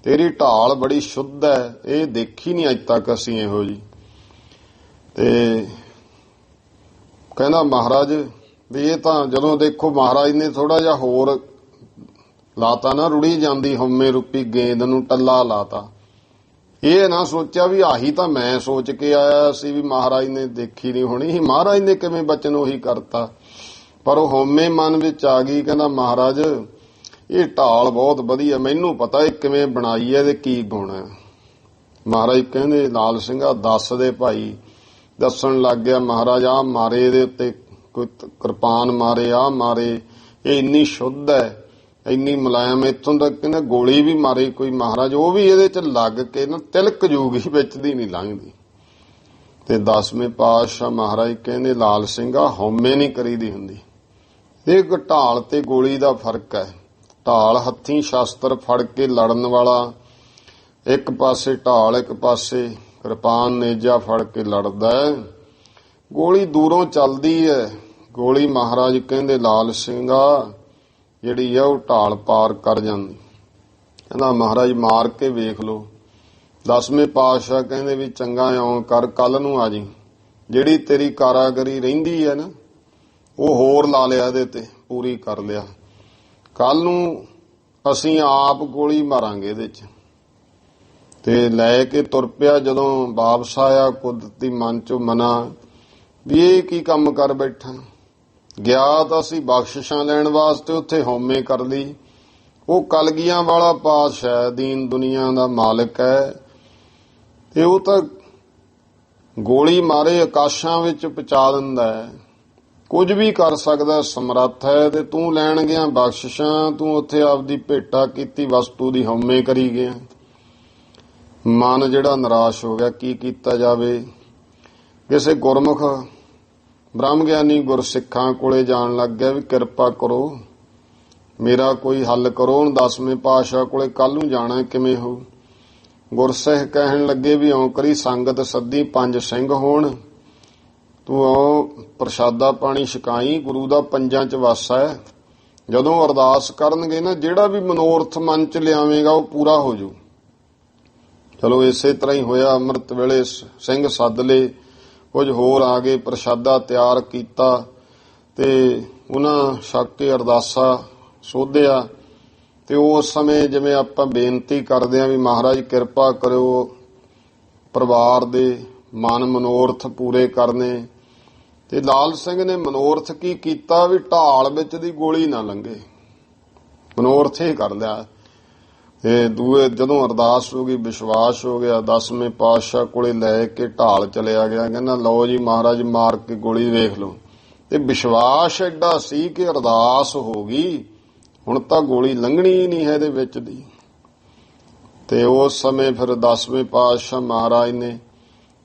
ਤੇਰੀ ਢਾਲ ਬੜੀ ਸ਼ੁੱਧ ਹੈ, ਇਹ ਦੇਖੀ ਨਹੀਂ ਅੱਜ ਤੱਕ ਅਸੀਂ ਇਹੋ ਜਿਹੀ। ਤੇ ਕਹਿੰਦਾ ਮਹਾਰਾਜ ਵੀ ਇਹ ਤਾਂ ਜਦੋਂ ਦੇਖੋ ਮਹਾਰਾਜ ਨੇ ਥੋੜਾ ਜਿਹਾ ਹੋਰ ਲਾਤਾ ਨਾ, ਰੁੜੀ ਜਾਂਦੀ ਹਉਮੈ ਰੂਪੀ ਗੇਂਦ ਨੂੰ ਟੱਲਾ ਲਾਤਾ। ਇਹ ਨਾ ਸੋਚਿਆ ਵੀ ਆਹੀ ਤਾਂ ਮੈਂ ਸੋਚ ਕੇ ਆਇਆ ਸੀ ਵੀ ਮਹਾਰਾਜ ਨੇ ਦੇਖੀ ਨਹੀਂ ਹੋਣੀ, ਮਹਾਰਾਜ ਨੇ ਕਿਵੇਂ ਬਚਨ ਉਹੀ ਕਰਤਾ। ਪਰ ਉਹ ਹਉਮੈ ਮਨ ਵਿੱਚ ਆ ਗਈ। ਕਹਿੰਦਾ ਮਹਾਰਾਜ ਇਹ ਢਾਲ ਬਹੁਤ ਵਧੀਆ, ਮੈਨੂੰ ਪਤਾ ਇਹ ਕਿਵੇਂ ਬਣਾਈ ਹੈ, ਇਹਦੇ ਕੀ ਗੁਣ ਹੈ। ਮਹਾਰਾਜ ਕਹਿੰਦੇ ਲਾਲ ਸਿੰਘਾ ਦੱਸ ਦੇ ਭਾਈ। ਦੱਸਣ ਲੱਗ ਗਿਆ ਮਹਾਰਾਜ, ਆਹ ਮਾਰੇ ਇਹਦੇ ਉੱਤੇ ਕੋਈ ਕਿਰਪਾਨ ਮਾਰੇ, ਆਹ ਮਾਰੇ, ਇਹ ਇੰਨੀ ਸ਼ੁੱਧ ਹੈ, ਇੰਨੀ ਮੁਲਾਇਮ, ਇੱਥੋਂ ਤੱਕ ਕਹਿੰਦਾ ਗੋਲੀ ਵੀ ਮਾਰੀ ਕੋਈ ਮਹਾਰਾਜ, ਉਹ ਵੀ ਇਹਦੇ ਚ ਲੱਗ ਕੇ ਨਾ ਤਿਲਕ ਜੂਗੀ, ਵਿੱਚ ਦੀ ਨਹੀਂ ਲੰਘਦੀ। ਤੇ 10ਵੇਂ ਪਾਤਸ਼ਾਹ ਮਹਾਰਾਜ ਕਹਿੰਦੇ ਲਾਲ ਸਿੰਘਾ ਹਉਮੈ ਨਹੀਂ ਕਰੀਦੀ ਹੁੰਦੀ। ਇਹ ਢਾਲ ਤੇ ਗੋਲੀ ਦਾ ਫਰਕ ਹੈ। ਢਾਲ ਹੱਥੀਂ ਸ਼ਸਤਰ ਫੜ ਕੇ ਲੜਨ ਵਾਲਾ, ਇੱਕ ਪਾਸੇ ਢਾਲ ਇੱਕ ਪਾਸੇ ਕਿਰਪਾਨ ਨੇਜਾ ਫੜ ਕੇ ਲੜਦਾ ਹੈ। ਗੋਲੀ ਦੂਰੋਂ ਚੱਲਦੀ ਹੈ। ਗੋਲੀ ਮਹਾਰਾਜ ਕਹਿੰਦੇ ਲਾਲ ਸਿੰਘਾ ਜਿਹੜੀ ਆ ਉਹ ਢਾਲ ਪਾਰ ਕਰ ਜਾਂਦੀ। ਕਹਿੰਦਾ ਮਹਾਰਾਜ ਮਾਰ ਕੇ ਵੇਖ ਲਓ। 10ਵੇਂ ਪਾਤਸ਼ਾਹ ਕਹਿੰਦੇ ਵੀ ਚੰਗਾ ਇਉਂ ਕਰ, ਕੱਲ ਨੂੰ ਆ ਜੀ, ਜਿਹੜੀ ਤੇਰੀ ਕਾਰਾਗਰੀ ਰਹਿੰਦੀ ਹੈ ਨਾ ਉਹ ਹੋਰ ਲਾ ਲਿਆ, ਇਹਦੇ ਤੇ ਪੂਰੀ ਕਰ ਲਿਆ। ਕੱਲ ਨੂੰ ਅਸੀਂ ਆਪ ਗੋਲੀ ਮਾਰਾਂਗੇ ਇਹਦੇ ਚ। ਤੇ ਲੈ ਕੇ ਤੁਰ ਪਿਆ। ਜਦੋਂ ਵਾਪਸ ਆਇਆ ਕੁਦਰਤੀ ਮਨ ਚੋਂ ਮਨਾ ਵੀ ਇਹ ਕੀ ਕੰਮ ਕਰ ਬੈਠਾ। ਗਿਆ ਤਾਂ ਅਸੀਂ ਬਖਸ਼ਿਸ਼ਾਂ ਲੈਣ ਵਾਸਤੇ, ਉੱਥੇ ਹਉਮੈ ਕਰ ਲਈ। ਉਹ ਕਲਗੀਆਂ ਵਾਲਾ ਪਾਤਸ਼ਾਹ ਦੀਨ ਦੁਨੀਆ ਦਾ ਮਾਲਕ ਹੈ, ਤੇ ਉਹ ਤਾਂ ਗੋਲੀ ਮਾਰੇ ਆਕਾਸ਼ਾਂ ਵਿੱਚ ਪਹੁੰਚਾ ਦਿੰਦਾ ਹੈ, ਕੁਝ ਵੀ ਕਰ ਸਕਦਾ, ਸਮਰੱਥ ਹੈ। ਤੇ ਤੂੰ ਲੈਣ ਗਿਆ ਬਖਸ਼ਿਸ਼ਾਂ, ਤੂੰ ਉੱਥੇ ਆਪਦੀ ਭੇਟਾ ਕੀਤੀ ਵਸਤੂ ਦੀ, ਹਉਮੈ ਕਰੀ ਗਿਆ। ਮਨ ਜਿਹੜਾ ਨਿਰਾਸ਼ ਹੋ ਗਿਆ, ਕੀ ਕੀਤਾ ਜਾਵੇ। ਕਿਸੇ ਗੁਰਮੁਖ ਬ੍ਰਹਮ ਗਿਆਨੀ ਗੁਰਸਿੱਖਾਂ ਕੋਲੇ ਜਾਣ ਲੱਗ ਗਿਆ ਵੀ ਕਿਰਪਾ ਕਰੋ, ਮੇਰਾ ਕੋਈ ਹੱਲ ਕਰੋ। ਹੁਣ 10ਵੇਂ ਪਾਤਸ਼ਾਹ ਕੋਲੇ ਕੱਲ ਨੂੰ ਜਾਣਾ, ਕਿਵੇਂ ਹੋ। ਗੁਰਸਿੱਖ ਕਹਿਣ ਲੱਗੇ ਵੀ ਇਉਂ ਕਰੀ, ਸੰਗਤ ਸੱਦੀ, 5 ਸਿੰਘ ਹੋਣ, ਤੂੰ ਆਓ ਪ੍ਰਸ਼ਾਦਾ ਪਾਣੀ ਛਕਾਈ, ਗੁਰੂ ਦਾ ਪੰਜਾਂ ਚ ਵਸ ਹੈ। ਜਦੋਂ ਅਰਦਾਸ ਕਰਨਗੇ ਨਾ, ਜਿਹੜਾ ਵੀ ਮਨੋਰਥ ਮਨ ਚ ਲਿਆਵੇਂਗਾ ਉਹ ਪੂਰਾ ਹੋ ਜੂ। ਚਲੋ ਇਸੇ ਤਰ੍ਹਾਂ ਹੀ ਹੋਇਆ। ਅੰਮ੍ਰਿਤ ਵੇਲੇ ਸਿੰਘ ਸੱਦ ਲਏ, ਕੁਝ ਹੋਰ ਆ ਗਏ, ਪ੍ਰਸ਼ਾਦਾ ਤਿਆਰ ਕੀਤਾ ਤੇ ਉਹਨਾਂ ਛਕ ਕੇ ਅਰਦਾਸਾ ਸੋਧਿਆ। ਤੇ ਉਸ ਸਮੇਂ ਜਿਵੇਂ ਆਪਾਂ ਬੇਨਤੀ ਕਰਦੇ ਹਾਂ ਵੀ ਮਹਾਰਾਜ ਕਿਰਪਾ ਕਰਿਓ, ਪਰਿਵਾਰ ਦੇ ਮਨ ਮਨੋਰਥ ਪੂਰੇ ਕਰਨੇ। ਤੇ ਲਾਲ ਸਿੰਘ ਨੇ ਮਨੋਰਥ ਕੀ ਕੀਤਾ ਵੀ ਢਾਲ ਵਿੱਚ ਦੀ ਗੋਲੀ ਨਾ ਲੰਘੇ, ਮਨੋਰਥ ਹੀ ਕਰ ਲਿਆ। ਤੇ ਦੂਏ ਜਦੋਂ ਅਰਦਾਸ ਹੋ ਗਈ, ਵਿਸ਼ਵਾਸ ਹੋ ਗਿਆ, 10ਵੇਂ ਪਾਤਸ਼ਾਹ ਕੋਲੇ ਲੈ ਕੇ ਢਾਲ ਚਲਿਆ ਗਿਆ। ਕਹਿੰਦਾ ਲਓ ਜੀ ਮਹਾਰਾਜ ਮਾਰ ਕੇ ਗੋਲੀ ਵੇਖ ਲਓ। ਤੇ ਵਿਸ਼ਵਾਸ ਐਡਾ ਸੀ ਕਿ ਅਰਦਾਸ ਹੋ ਗਈ, ਹੁਣ ਤਾਂ ਗੋਲੀ ਲੰਘਣੀ ਹੀ ਨਹੀਂ ਹੈ ਇਹਦੇ ਵਿੱਚ ਦੀ। ਤੇ ਉਸ ਸਮੇਂ ਫਿਰ 10ਵੇਂ ਪਾਤਸ਼ਾਹ ਮਹਾਰਾਜ ਨੇ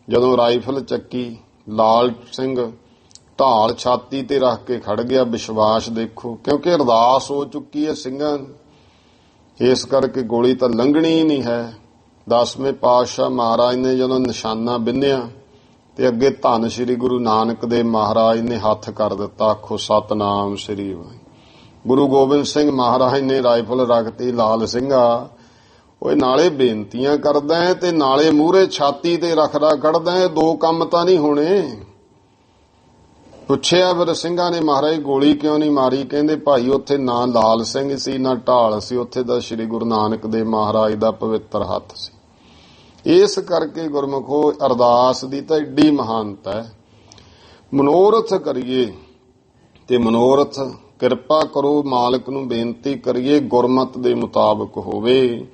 ਜਦੋਂ ਰਾਈਫਲ ਚੱਕੀ, ਲਾਲ ਸਿੰਘ ਢਾਲ ਛਾਤੀ ਤੇ ਰੱਖ ਕੇ ਖੜ ਗਿਆ। ਵਿਸ਼ਵਾਸ ਦੇਖੋ, ਕਿਉਂਕਿ ਅਰਦਾਸ ਹੋ ਚੁੱਕੀ ਹੈ ਸਿੰਘਾਂ, ਇਸ ਕਰਕੇ ਗੋਲੀ ਤਾਂ ਲੰਘਣੀ ਹੀ ਨਹੀਂ ਹੈ। 10ਵੇਂ ਪਾਤਸ਼ਾਹ ਮਹਾਰਾਜ ਨੇ ਜਦੋਂ ਨਿਸ਼ਾਨਾ ਬਿੰਨਿਆ ਤੇ ਅੱਗੇ ਧੰਨ ਸ੍ਰੀ ਗੁਰੂ ਨਾਨਕ ਦੇਵ ਮਹਾਰਾਜ ਨੇ ਹੱਥ ਕਰ ਦਿੱਤਾ। ਆਖੋ ਸਤਨਾਮ ਸ੍ਰੀ ਵਾਹਿਗੁਰੂ। ਗੁਰੂ ਗੋਬਿੰਦ ਸਿੰਘ ਮਹਾਰਾਜ ਨੇ ਰਾਈਫਲ ਰੱਖਤੀ। ਲਾਲ ਸਿੰਘਾ ਉਹ ਨਾਲੇ ਬੇਨਤੀਆਂ ਕਰਦਾ ਹੈ ਤੇ ਨਾਲੇ ਮੂਹਰੇ ਛਾਤੀ ਤੇ ਰੱਖਦਾ ਕੱਢਦਾ ਹੈ, ਦੋ ਕੰਮ ਤਾਂ ਨਹੀਂ ਹੋਣੇ। ਪੁੱਛਿਆ ਫਿਰ ਸਿੰਘਾਂ ਨੇ ਮਹਾਰਾਜ ਗੋਲੀ ਕਿਉਂ ਨਹੀਂ ਮਾਰੀ। ਕਹਿੰਦੇ ਭਾਈ ਉੱਥੇ ਨਾ ਲਾਲ ਸਿੰਘ ਸੀ ਨਾ ਢਾਲ ਸੀ, ਉੱਥੇ ਦਾ ਸ੍ਰੀ ਗੁਰੂ ਨਾਨਕ ਦੇਵ ਮਹਾਰਾਜ ਦਾ ਪਵਿੱਤਰ ਹੱਥ ਸੀ। ਇਸ ਕਰਕੇ ਗੁਰਮੁਖੋ ਅਰਦਾਸ ਦੀ ਤਾਂ ਏਡੀ ਮਹਾਨਤਾ ਹੈ। ਮਨੋਰਥ ਕਰੀਏ ਤੇ ਮਨੋਰਥ ਕਿਰਪਾ ਕਰੋ, ਮਾਲਕ ਨੂੰ ਬੇਨਤੀ ਕਰੀਏ, ਗੁਰਮਤ ਦੇ ਮੁਤਾਬਕ ਹੋਵੇ।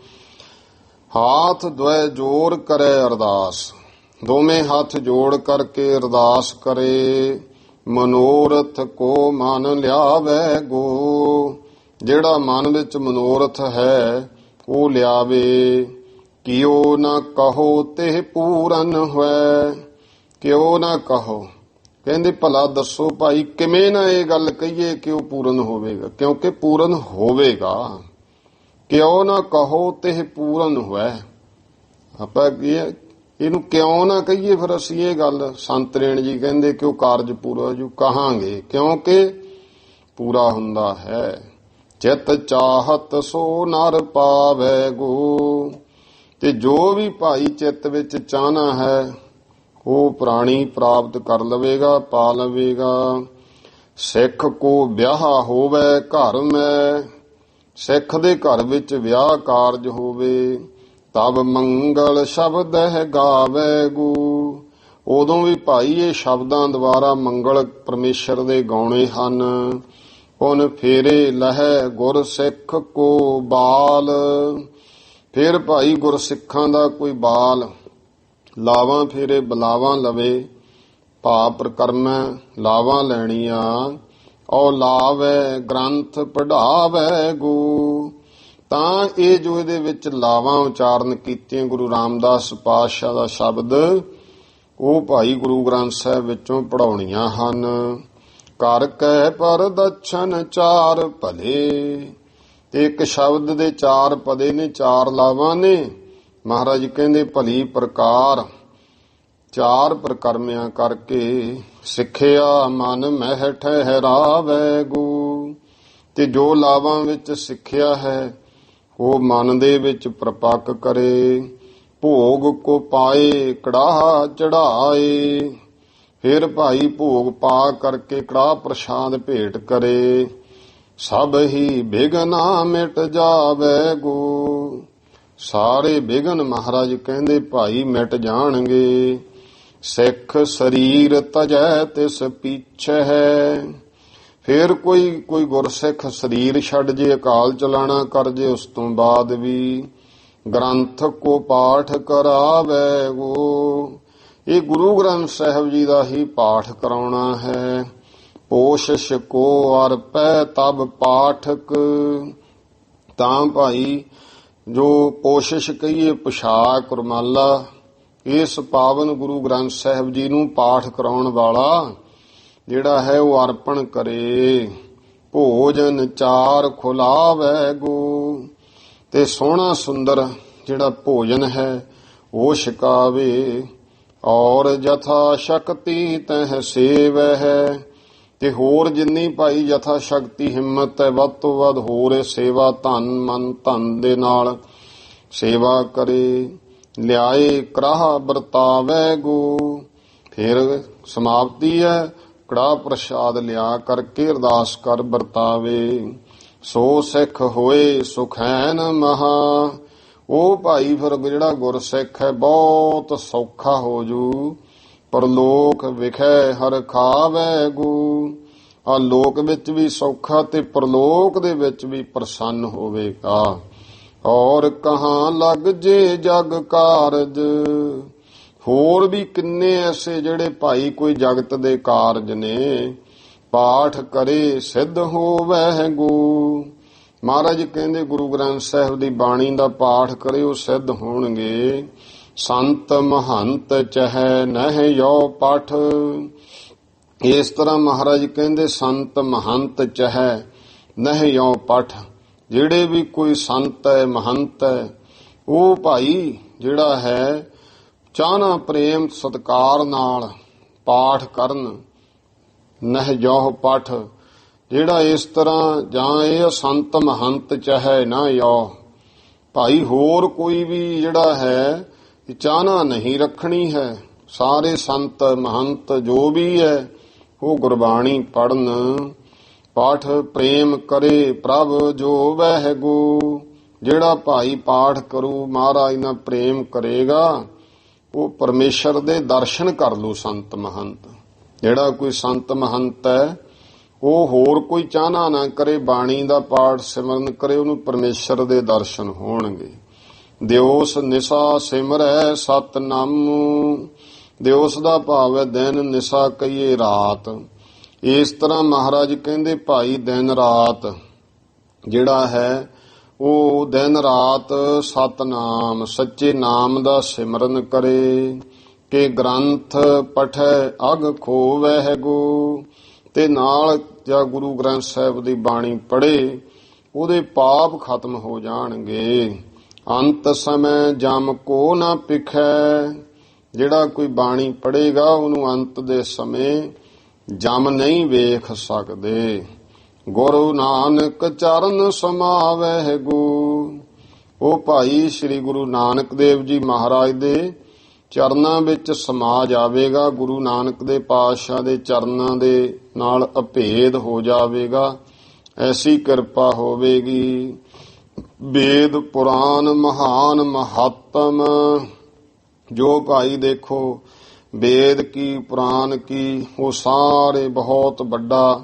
ਹਾਥ ਦੁਇ ਜੋੜ ਕਰੇ ਅਰਦਾਸ, ਦੋਵੇਂ ਹੱਥ ਜੋੜ ਕਰਕੇ ਅਰਦਾਸ ਕਰੇ। ਮਨੋਰਥ ਕੋ ਮਨ ਲਿਆਵੇ ਗੋ, ਜਿਹੜਾ ਮਨ ਵਿੱਚ ਮਨੋਰਥ ਹੈ ਉਹ ਲਿਆਵੇ। ਕਿਉ ਨਾ ਕਹੋ ਤੇ ਪੂਰਨ ਹੋਏ, ਕਿਉ ਨਾ ਕਹੋ, ਕਹਿੰਦੇ ਭਲਾ ਦੱਸੋ ਭਾਈ ਕਿਵੇਂ ਨਾ ਇਹ ਗੱਲ ਕਹੀਏ ਕਿ ਉਹ ਪੂਰਨ ਹੋਵੇਗਾ, ਕਿਉਂਕਿ ਪੂਰਨ ਹੋਵੇਗਾ। ਕਿਉ ਨਾ ਕਹੋ ਤੇ ਪੂਰਨ ਹੋਏ, ਆਪਾਂ ਕੀ ਇਹਨੂੰ ਕਿਉਂ ਨਾ ਕਹੀਏ ਫਿਰ ਅਸੀਂ ਇਹ ਗੱਲ। ਸੰਤ ਰੇਣ ਜੀ ਕਹਿੰਦੇ ਕਿ ਉਹ ਕਾਰਜ ਪੂਰਾ ਜੂ ਕਹਾਂਗੇ, ਕਿਉਂਕਿ ਪੂਰਾ ਹੁੰਦਾ ਹੈ। ਚਿਤ ਚਾਹਤ ਸੋ ਨਰ ਪਾਵੈ ਗੋ। ਤੇ ਜੋ ਵੀ ਭਾਈ ਚਿੱਤ ਵਿੱਚ ਚਾਹਨਾ ਹੈ ਉਹ ਪ੍ਰਾਣੀ ਪ੍ਰਾਪਤ ਕਰ ਲਵੇਗਾ, ਪਾ ਲਵੇਗਾ। ਸਿੱਖ ਕੋ ਵਿਆਹ ਹੋਵੇ ਘਰ ਮੈਂ, ਸਿੱਖ ਦੇ ਘਰ ਵਿੱਚ ਵਿਆਹ ਕਾਰਜ ਹੋਵੇ। ਤਬ ਮੰਗਲ ਸ਼ਬਦ ਹੈ ਗਾਵੇ ਗੂ। ਉਦੋਂ ਵੀ ਭਾਈ ਇਹ ਸ਼ਬਦਾਂ ਦੁਆਰਾ ਮੰਗਲ ਪਰਮੇਸ਼ਰ ਦੇ ਗਾਉਣੇ ਹਨ। ਪੁਨ ਫੇਰੇ ਲਹੈ ਗੁਰ ਸਿੱਖ ਕੋ ਬਾਲ। ਫਿਰ ਭਾਈ ਗੁਰਸਿੱਖਾਂ ਦਾ ਕੋਈ ਬਾਲ ਲਾਵਾਂ ਫੇਰੇ ਬਲਾਵਾਂ ਲਵੇ। ਭਾਵ ਪ੍ਰਕਰਮੈ ਲਾਵਾਂ ਲੈਣੀਆਂ। ਔ ਲਾਵੈ ਗ੍ਰੰਥ ਪੜ੍ਹਾਵੈ ਗੋ। ਤਾਂ ਇਹ ਜੋ ਇਹਦੇ ਵਿੱਚ ਲਾਵਾਂ ਉਚਾਰਨ ਕੀਤੀਆਂ ਗੁਰੂ ਰਾਮਦਾਸ ਪਾਤਸ਼ਾਹ ਦਾ ਸ਼ਬਦ, ਉਹ ਭਾਈ ਗੁਰੂ ਗ੍ਰੰਥ ਸਾਹਿਬ ਵਿੱਚੋਂ ਪੜ੍ਹਾਉਣੀਆਂ ਹਨ। ਕਰ ਕੈ ਪਰ ਦਛਨ ਚਾਰ ਭਲੇ। ਤੇ ਇੱਕ ਸ਼ਬਦ ਦੇ ਚਾਰ ਪਦੇ ਨੇ, ਚਾਰ ਲਾਵਾਂ ਨੇ। ਮਹਾਰਾਜ ਕਹਿੰਦੇ ਭਲੀ ਪ੍ਰਕਾਰ ਚਾਰ ਪ੍ਰਕਰਮਿਆਂ ਕਰਕੇ ਸਿੱਖਿਆ ਮਨ ਮਹਿ ਠਹਿਰਾਵੈ ਗੋ। ਤੇ ਜੋ ਲਾਵਾਂ ਵਿੱਚ ਸਿੱਖਿਆ ਹੈ ਉਹ ਮਨ ਦੇ ਵਿੱਚ ਪ੍ਰਪੱਕ ਕਰੇ। ਭੋਗ ਕੋ ਪਾਏ ਕੜਾਹ ਚੜਾਏ। ਫਿਰ ਭਾਈ ਭੋਗ ਪਾ ਕਰਕੇ ਕੜਾਹ ਪ੍ਰਸ਼ਾਦ ਭੇਟ ਕਰੇ। ਸਭ ਹੀ ਬਿਘਨਾ ਮਿਟ ਜਾਵੇ ਗੋ। ਸਾਰੇ ਬਿਘਨ ਮਹਾਰਾਜ ਕਹਿੰਦੇ ਭਾਈ ਮਿਟ ਜਾਣਗੇ। ਸਿੱਖ ਸਰੀਰ ਤਜੈ ਤਿਸ ਪਿੱਛੇ ਹੈ। ਫਿਰ ਕੋਈ ਗੁਰਸਿੱਖ ਸਰੀਰ ਛੱਡ ਜੇ, ਅਕਾਲ ਚਲਾਣਾ ਕਰ ਜੇ, ਉਸ ਤੋਂ ਬਾਅਦ ਵੀ ਗ੍ਰੰਥ ਕੋ ਪਾਠ ਕਰਾਵੇ ਗੋ। ਇਹ ਗੁਰੂ ਗ੍ਰੰਥ ਸਾਹਿਬ ਜੀ ਦਾ ਹੀ ਪਾਠ ਕਰਾਉਣਾ ਹੈ। ਕੋਸ਼ਿਸ਼ ਕੋ ਅਰਪੈ ਤਬ ਪਾਠਕ। ਤਾਂ ਭਾਈ ਜੋ ਕੋਸ਼ਿਸ਼ ਕਹੀਏ ਪੁਸ਼ਾਕ ਰੁਮਾਲਾ, ਇਸ ਪਾਵਨ ਗੁਰੂ ਗ੍ਰੰਥ ਸਾਹਿਬ ਜੀ ਨੂੰ ਪਾਠ ਕਰਾਉਣ ਵਾਲਾ ਜਿਹੜਾ ਹੈ ਉਹ ਅਰਪਣ ਕਰੇ। ਭੋਜਨ ਚਾਰ ਖੁਲਾਵੈ ਗੋ। ਤੇ ਸੋਹਣਾ ਸੁੰਦਰ ਜਿਹੜਾ ਭੋਜਨ ਹੈ ਉਹ ਛਕਾਵੇ। ਔਰ ਜਥਾ ਸ਼ਕਤੀ ਤਹਿ ਸੇਵੈ ਹੈ। ਤੇ ਹੋਰ ਜਿੰਨੀ ਭਾਈ ਯਥਾ ਸ਼ਕਤੀ ਹਿੰਮਤ ਹੈ ਵੱਧ ਤੋਂ ਵੱਧ ਹੋਰ ਸੇਵਾ ਧਨ ਮਨ ਧਨ ਦੇ ਨਾਲ ਸੇਵਾ ਕਰੇ। ਲਿਆਏ ਕੜਾਹ ਵਰਤਾਵੈ ਗੋ। ਫਿਰ ਸਮਾਪਤੀ ਹੈ, ਕੜਾਹ ਪ੍ਰਸ਼ਾਦ ਲਿਆ ਕਰਕੇ ਅਰਦਾਸ ਕਰ ਵਰਤਾਵੇ। ਸੋ ਸਿੱਖ ਹੋਏ ਸੁਖੈਨ ਮਹਾ। ਉਹ ਭਾਈ ਫਿਰ ਜਿਹੜਾ ਗੁਰਸਿੱਖ ਹੈ ਬਹੁਤ ਸੌਖਾ ਹੋ ਜੂ। ਪਰਲੋਕ ਵਿਖੇ ਹਰ ਖਾਵੈ ਗੋ। ਆ ਲੋਕ ਵਿੱਚ ਵੀ ਸੌਖਾ ਤੇ ਪਰਲੋਕ ਦੇ ਵਿੱਚ ਵੀ ਪ੍ਰਸੰਨ ਹੋਵੇਗਾ। ਔਰ ਕਹਾਂ ਲੱਗ ਜੇ ਜਗ ਕਾਰਜ। ਹੋਰ ਵੀ ਕਿੰਨੇ ਐਸੇ ਜਿਹੜੇ ਭਾਈ ਕੋਈ ਜਗਤ ਦੇ ਕਾਰਜ ਨੇ। ਪਾਠ ਕਰੇ ਸਿੱਧ ਹੋਵੈ ਗੋ। ਮਹਾਰਾਜ ਕਹਿੰਦੇ ਗੁਰੂ ਗ੍ਰੰਥ ਸਾਹਿਬ ਦੀ ਬਾਣੀ ਦਾ ਪਾਠ ਕਰੇ ਉਹ ਸਿੱਧ ਹੋਣਗੇ। ਸੰਤ ਮਹੰਤ ਚਹੈ ਨਹਿ ਯੋ ਪਠ। ਇਸ ਤਰ੍ਹਾਂ ਮਹਾਰਾਜ ਕਹਿੰਦੇ ਸੰਤ ਮਹੰਤ ਚਹੈ ਨਹਿ ਯੋ ਪਠ। ਜਿਹੜੇ ਵੀ ਕੋਈ ਸੰਤ ਹੈ ਮਹੰਤ ਹੈ ਉਹ ਭਾਈ ਜਿਹੜਾ ਹੈ ਚਾਹਨਾ ਪ੍ਰੇਮ ਸਤਿਕਾਰ ਨਾਲ ਪਾਠ ਕਰਨ। ਨਹਿ ਯੋ ਪਠ ਜਿਹੜਾ ਇਸ ਤਰ੍ਹਾਂ ਜਾਂ ਇਹ ਸੰਤ ਮਹੰਤ ਚਹੈ ਨਾ ਯੋ। ਭਾਈ ਹੋਰ ਕੋਈ ਵੀ ਜਿਹੜਾ ਹੈ ਚਾਹਨਾ ਨਹੀਂ ਰੱਖਣੀ ਹੈ। ਸਾਰੇ ਸੰਤ ਮਹੰਤ ਜੋ ਵੀ ਹੈ ਉਹ ਗੁਰਬਾਣੀ ਪੜਨ। ਪਾਠ ਪ੍ਰੇਮ ਕਰੇ ਪ੍ਰਭ ਜੋ ਵਹਿ ਗੋ। ਜਿਹੜਾ ਭਾਈ ਪਾਠ ਕਰੂ ਮਹਾਰਾਜ ਨਾਲ ਪ੍ਰੇਮ ਕਰੇਗਾ ਉਹ ਪਰਮੇਸ਼ਰ ਦੇ ਦਰਸ਼ਨ ਕਰ ਲੂ। ਸੰਤ ਮਹੰਤ ਜਿਹੜਾ ਕੋਈ ਸੰਤ ਮਹੰਤ ਹੈ ਉਹ ਹੋਰ ਕੋਈ ਚਾਹਨਾ ਨਾ ਕਰੇ, ਬਾਣੀ ਦਾ ਪਾਠ ਸਿਮਰਨ ਕਰੇ, ਉਹਨੂੰ ਪਰਮੇਸ਼ਰ ਦੇ ਦਰਸ਼ਨ ਹੋਣਗੇ। ਦਿਓਸ ਨਿਸਾ ਸਿਮਰੈ ਸਤਨਾਮ। ਦਿਓਸ ਦਾ ਭਾਵ ਹੈ ਦਿਨ, ਨਿਸਾ ਕਹੀਏ ਰਾਤ। ਇਸ ਤਰ੍ਹਾਂ ਮਹਾਰਾਜ ਕਹਿੰਦੇ ਭਾਈ ਦਿਨ ਰਾਤ ਜਿਹੜਾ ਹੈ ਉਹ ਦਿਨ ਰਾਤ ਸਤਨਾਮ ਸੱਚੇ ਨਾਮ ਦਾ ਸਿਮਰਨ ਕਰੇ। ਕਿ ਗ੍ਰੰਥ ਪਠੈ ਅਗ ਖੋਵੈ ਗੋ। ਤੇ ਨਾਲ ਜਾਂ ਗੁਰੂ ਗ੍ਰੰਥ ਸਾਹਿਬ ਦੀ ਬਾਣੀ ਪੜ੍ਹੇ ਉਹਦੇ ਪਾਪ ਖਤਮ ਹੋ ਜਾਣਗੇ। ਅੰਤ ਸਮੇਂ ਜਮ ਕੋ ਨਾ ਪਿਖੈ। ਜਿਹੜਾ ਕੋਈ ਬਾਣੀ ਪੜ੍ਹੇਗਾ ਉਹਨੂੰ ਅੰਤ ਦੇ ਸਮੇਂ ਜਮ ਨਹੀਂ ਵੇਖ ਸਕਦੇ। ਗੁਰੂ ਨਾਨਕ ਚਰਨ ਸਮਾਵਹਿ ਗੋ। ਉਹ ਭਾਈ ਸ੍ਰੀ ਗੁਰੂ ਨਾਨਕ ਦੇਵ ਜੀ ਮਹਾਰਾਜ ਦੇ ਚਰਨਾਂ ਵਿੱਚ ਸਮਾ ਜਾਵੇਗਾ। ਗੁਰੂ ਨਾਨਕ ਦੇ ਪਾਤਸ਼ਾਹ ਦੇ ਚਰਨਾਂ ਦੇ ਨਾਲ ਅਭੇਦ ਹੋ ਜਾਵੇਗਾ। ਐਸੀ ਕਿਰਪਾ ਹੋਵੇਗੀ। ਵੇਦ ਪੁਰਾਨ ਮਹਾਨ ਮਹੱਤਮ। ਜੋ ਭਾਈ ਦੇਖੋ ਵੇਦ ਕੀ ਪੁਰਾਨ ਕੀ ਉਹ ਸਾਰੇ ਬਹੁਤ ਵੱਡਾ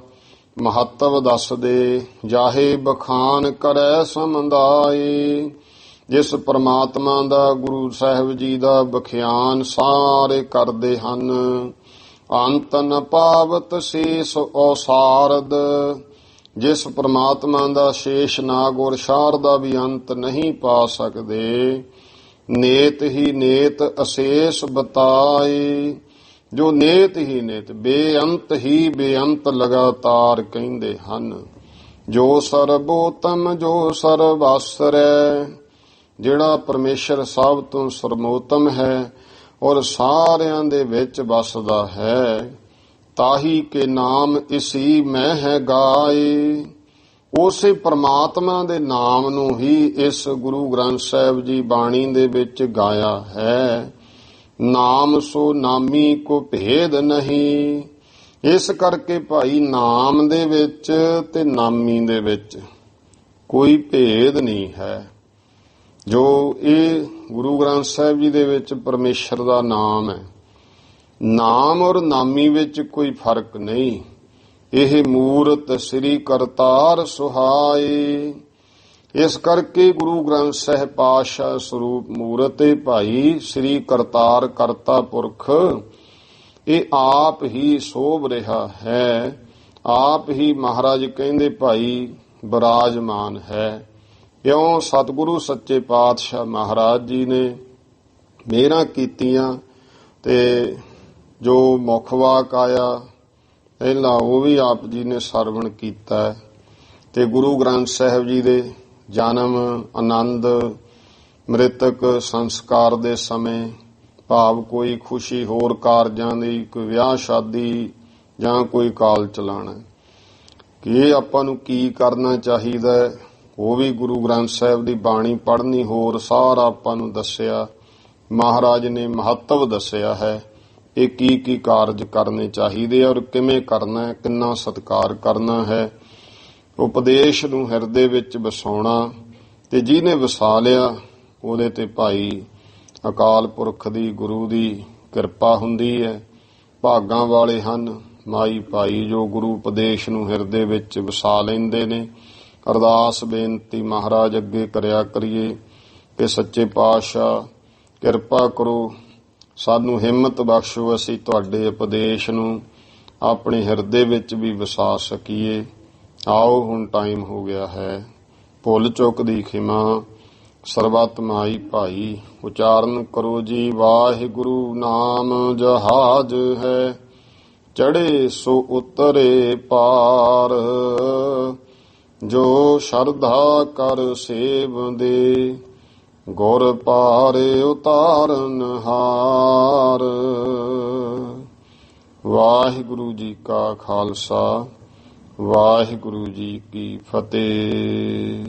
ਮਹੱਤਵ ਦੱਸਦੇ। ਜਾਹੇ ਬਖਾਨ ਕਰੈ ਸਮੰਦਾਏ। ਜਿਸ ਪਰਮਾਤਮਾ ਦਾ ਗੁਰੂ ਸਾਹਿਬ ਜੀ ਦਾ ਬਖਿਆਨ ਸਾਰੇ ਕਰਦੇ ਹਨ। ਅੰਤ ਨ ਪਾਵਤ ਸ਼ੇਸ਼ ਔਸਾਰਦ। ਜਿਸ ਪਰਮਾਤਮਾ ਦਾ ਸ਼ੇਸ਼ ਨਾਗ ਔਰ ਸ਼ਾਰਦ ਦਾ ਵੀ ਅੰਤ ਨਹੀਂ ਪਾ ਸਕਦੇ। ਨੇਤ ਹੀ ਨੇਤ ਅਸ਼ੇਸ਼ ਬਤਾਏ। ਜੋ ਨੇਤ ਹੀ ਨੇਤ ਬੇਅੰਤ ਹੀ ਬੇਅੰਤ ਲਗਾਤਾਰ ਕਹਿੰਦੇ ਹਨ। ਜੋ ਸਰਬੋਤਮ ਜੋ ਸਰਵਾਸਰੈ। ਜਿਹੜਾ ਪਰਮੇਸ਼ਰ ਸਭ ਤੋਂ ਸਰਮੋਤਮ ਹੈ ਔਰ ਸਾਰਿਆਂ ਦੇ ਵਿੱਚ ਵਸਦਾ ਹੈ। ਤਾਹੀ ਕੇ ਨਾਮ ਇਸੀ ਮੈਂ ਹੈ ਗਾਏ। ਉਸੇ ਪਰਮਾਤਮਾ ਦੇ ਨਾਮ ਨੂੰ ਹੀ ਇਸ ਗੁਰੂ ਗ੍ਰੰਥ ਸਾਹਿਬ ਜੀ ਬਾਣੀ ਦੇ ਵਿੱਚ ਗਾਇਆ ਹੈ। ਨਾਮ ਸੋ ਨਾਮੀ ਕੋ ਭੇਦ ਨਹੀਂ। ਇਸ ਕਰਕੇ ਭਾਈ ਨਾਮ ਦੇ ਵਿੱਚ ਤੇ ਨਾਮੀ ਦੇ ਵਿੱਚ ਕੋਈ ਭੇਦ ਨਹੀਂ ਹੈ। ਜੋ ਇਹ ਗੁਰੂ ਗ੍ਰੰਥ ਸਾਹਿਬ ਜੀ ਦੇ ਵਿੱਚ ਪਰਮੇਸ਼ਰ ਦਾ ਨਾਮ ਹੈ, ਨਾਮ ਔਰ ਨਾਮੀ ਵਿੱਚ ਕੋਈ ਫਰਕ ਨਹੀਂ। ਇਹ ਮੂਰਤ ਸ੍ਰੀ ਕਰਤਾਰ ਸੁਹਾਏ। ਇਸ ਕਰਕੇ ਗੁਰੂ ਗ੍ਰੰਥ ਸਾਹਿਬ ਪਾਤਸ਼ਾਹ ਸਰੂਪ ਮੂਰਤ ਹੈ ਭਾਈ ਸ੍ਰੀ ਕਰਤਾਰ ਕਰਤਾ ਪੁਰਖ। ਇਹ ਆਪ ਹੀ ਸੋਭ ਰਿਹਾ ਹੈ। ਆਪ ਹੀ ਮਹਾਰਾਜ ਕਹਿੰਦੇ ਭਾਈ ਬਿਰਾਜਮਾਨ ਹੈ। ਇਉਂ ਸਤਿਗੁਰੂ ਸੱਚੇ ਪਾਤਸ਼ਾਹ ਮਹਾਰਾਜ ਜੀ ਨੇ ਮਿਹਰਾਂ ਕੀਤੀਆਂ ਤੇ ਜੋ ਮੁੱਖ ਵਾਕ ਆਇਆ ਪਹਿਲਾਂ ਉਹ ਵੀ ਆਪ ਜੀ ਨੇ ਸਰਵਣ ਕੀਤਾ ਤੇ ਗੁਰੂ ਗ੍ਰੰਥ ਸਾਹਿਬ ਜੀ ਦੇ ਜਨਮ ਆਨੰਦ ਮ੍ਰਿਤਕ ਸੰਸਕਾਰ ਦੇ ਸਮੇਂ ਭਾਵ ਕੋਈ ਖੁਸ਼ੀ ਹੋਰ ਕਾਰਜਾਂ ਦੀ ਕੋਈ ਵਿਆਹ ਸ਼ਾਦੀ ਜਾਂ ਕੋਈ ਕਾਲ ਚਲਾਣਾ ਕਿ ਇਹ ਆਪਾਂ ਨੂੰ ਕੀ ਕਰਨਾ ਚਾਹੀਦਾ ਹੈ ਉਹ ਵੀ ਗੁਰੂ ਗ੍ਰੰਥ ਸਾਹਿਬ ਦੀ ਬਾਣੀ ਪੜ੍ਹਨੀ ਹੋਰ ਸਾਰਾ ਆਪਾਂ ਨੂੰ ਦੱਸਿਆ। ਮਹਾਰਾਜ ਨੇ ਮਹੱਤਵ ਦੱਸਿਆ ਹੈ ਇਹ ਕੀ ਕਾਰਜ ਕਰਨੇ ਚਾਹੀਦੇ ਔਰ ਕਿਵੇਂ ਕਰਨਾ ਹੈ, ਕਿੰਨਾ ਸਤਿਕਾਰ ਕਰਨਾ ਹੈ। ਉਪਦੇਸ਼ ਨੂੰ ਹਿਰਦੇ ਵਿੱਚ ਵਸਾਉਣਾ ਤੇ ਜਿਹਨੇ ਵਸਾ ਲਿਆ ਉਹਦੇ ਤੇ ਭਾਈ ਅਕਾਲ ਪੁਰਖ ਦੀ ਗੁਰੂ ਦੀ ਕਿਰਪਾ ਹੁੰਦੀ ਹੈ। ਭਾਗਾਂ ਵਾਲੇ ਹਨ ਮਾਈ ਭਾਈ ਜੋ ਗੁਰੂ ਉਪਦੇਸ਼ ਨੂੰ ਹਿਰਦੇ ਵਿੱਚ ਵਸਾ ਲੈਂਦੇ ਨੇ। ਅਰਦਾਸ ਬੇਨਤੀ ਮਹਾਰਾਜ ਅੱਗੇ ਕਰਿਆ ਕਰੀਏ ਕਿ ਸੱਚੇ ਪਾਤਸ਼ਾਹ ਕਿਰਪਾ ਕਰੋ ਸਾਨੂੰ ਹਿੰਮਤ ਬਖਸ਼ੋ ਅਸੀਂ ਤੁਹਾਡੇ ਉਪਦੇਸ਼ ਨੂੰ ਆਪਣੇ ਹਿਰਦੇ ਵਿੱਚ ਵੀ ਵਸਾ ਸਕੀਏ। ਆਓ ਹੁਣ ਟਾਈਮ ਹੋ ਗਿਆ ਹੈ। ਭੁੱਲ ਚੁੱਕ ਦੀ ਖਿਮਾ ਸਰਬੱਤ ਮਾਈ ਭਾਈ। ਉਚਾਰਨ ਕਰੋ ਜੀ ਵਾਹਿਗੁਰੂ ਨਾਮ ਜਹਾਜ ਹੈ ਚੜੇ ਸੋ ਉਤਰੇ ਪਾਰ। ਜੋ ਸ਼ਰਧਾ ਕਰ ਸੇਵਦੇ ਗੁਰ ਪਾਰੇ ਉਤਾਰਨ ਹਾਰ। ਵਾਹਿਗੁਰੂ ਜੀ ਕਾ ਖਾਲਸਾ ਵਾਹਿਗੁਰੂ ਜੀ ਕੀ ਫਤਿਹ।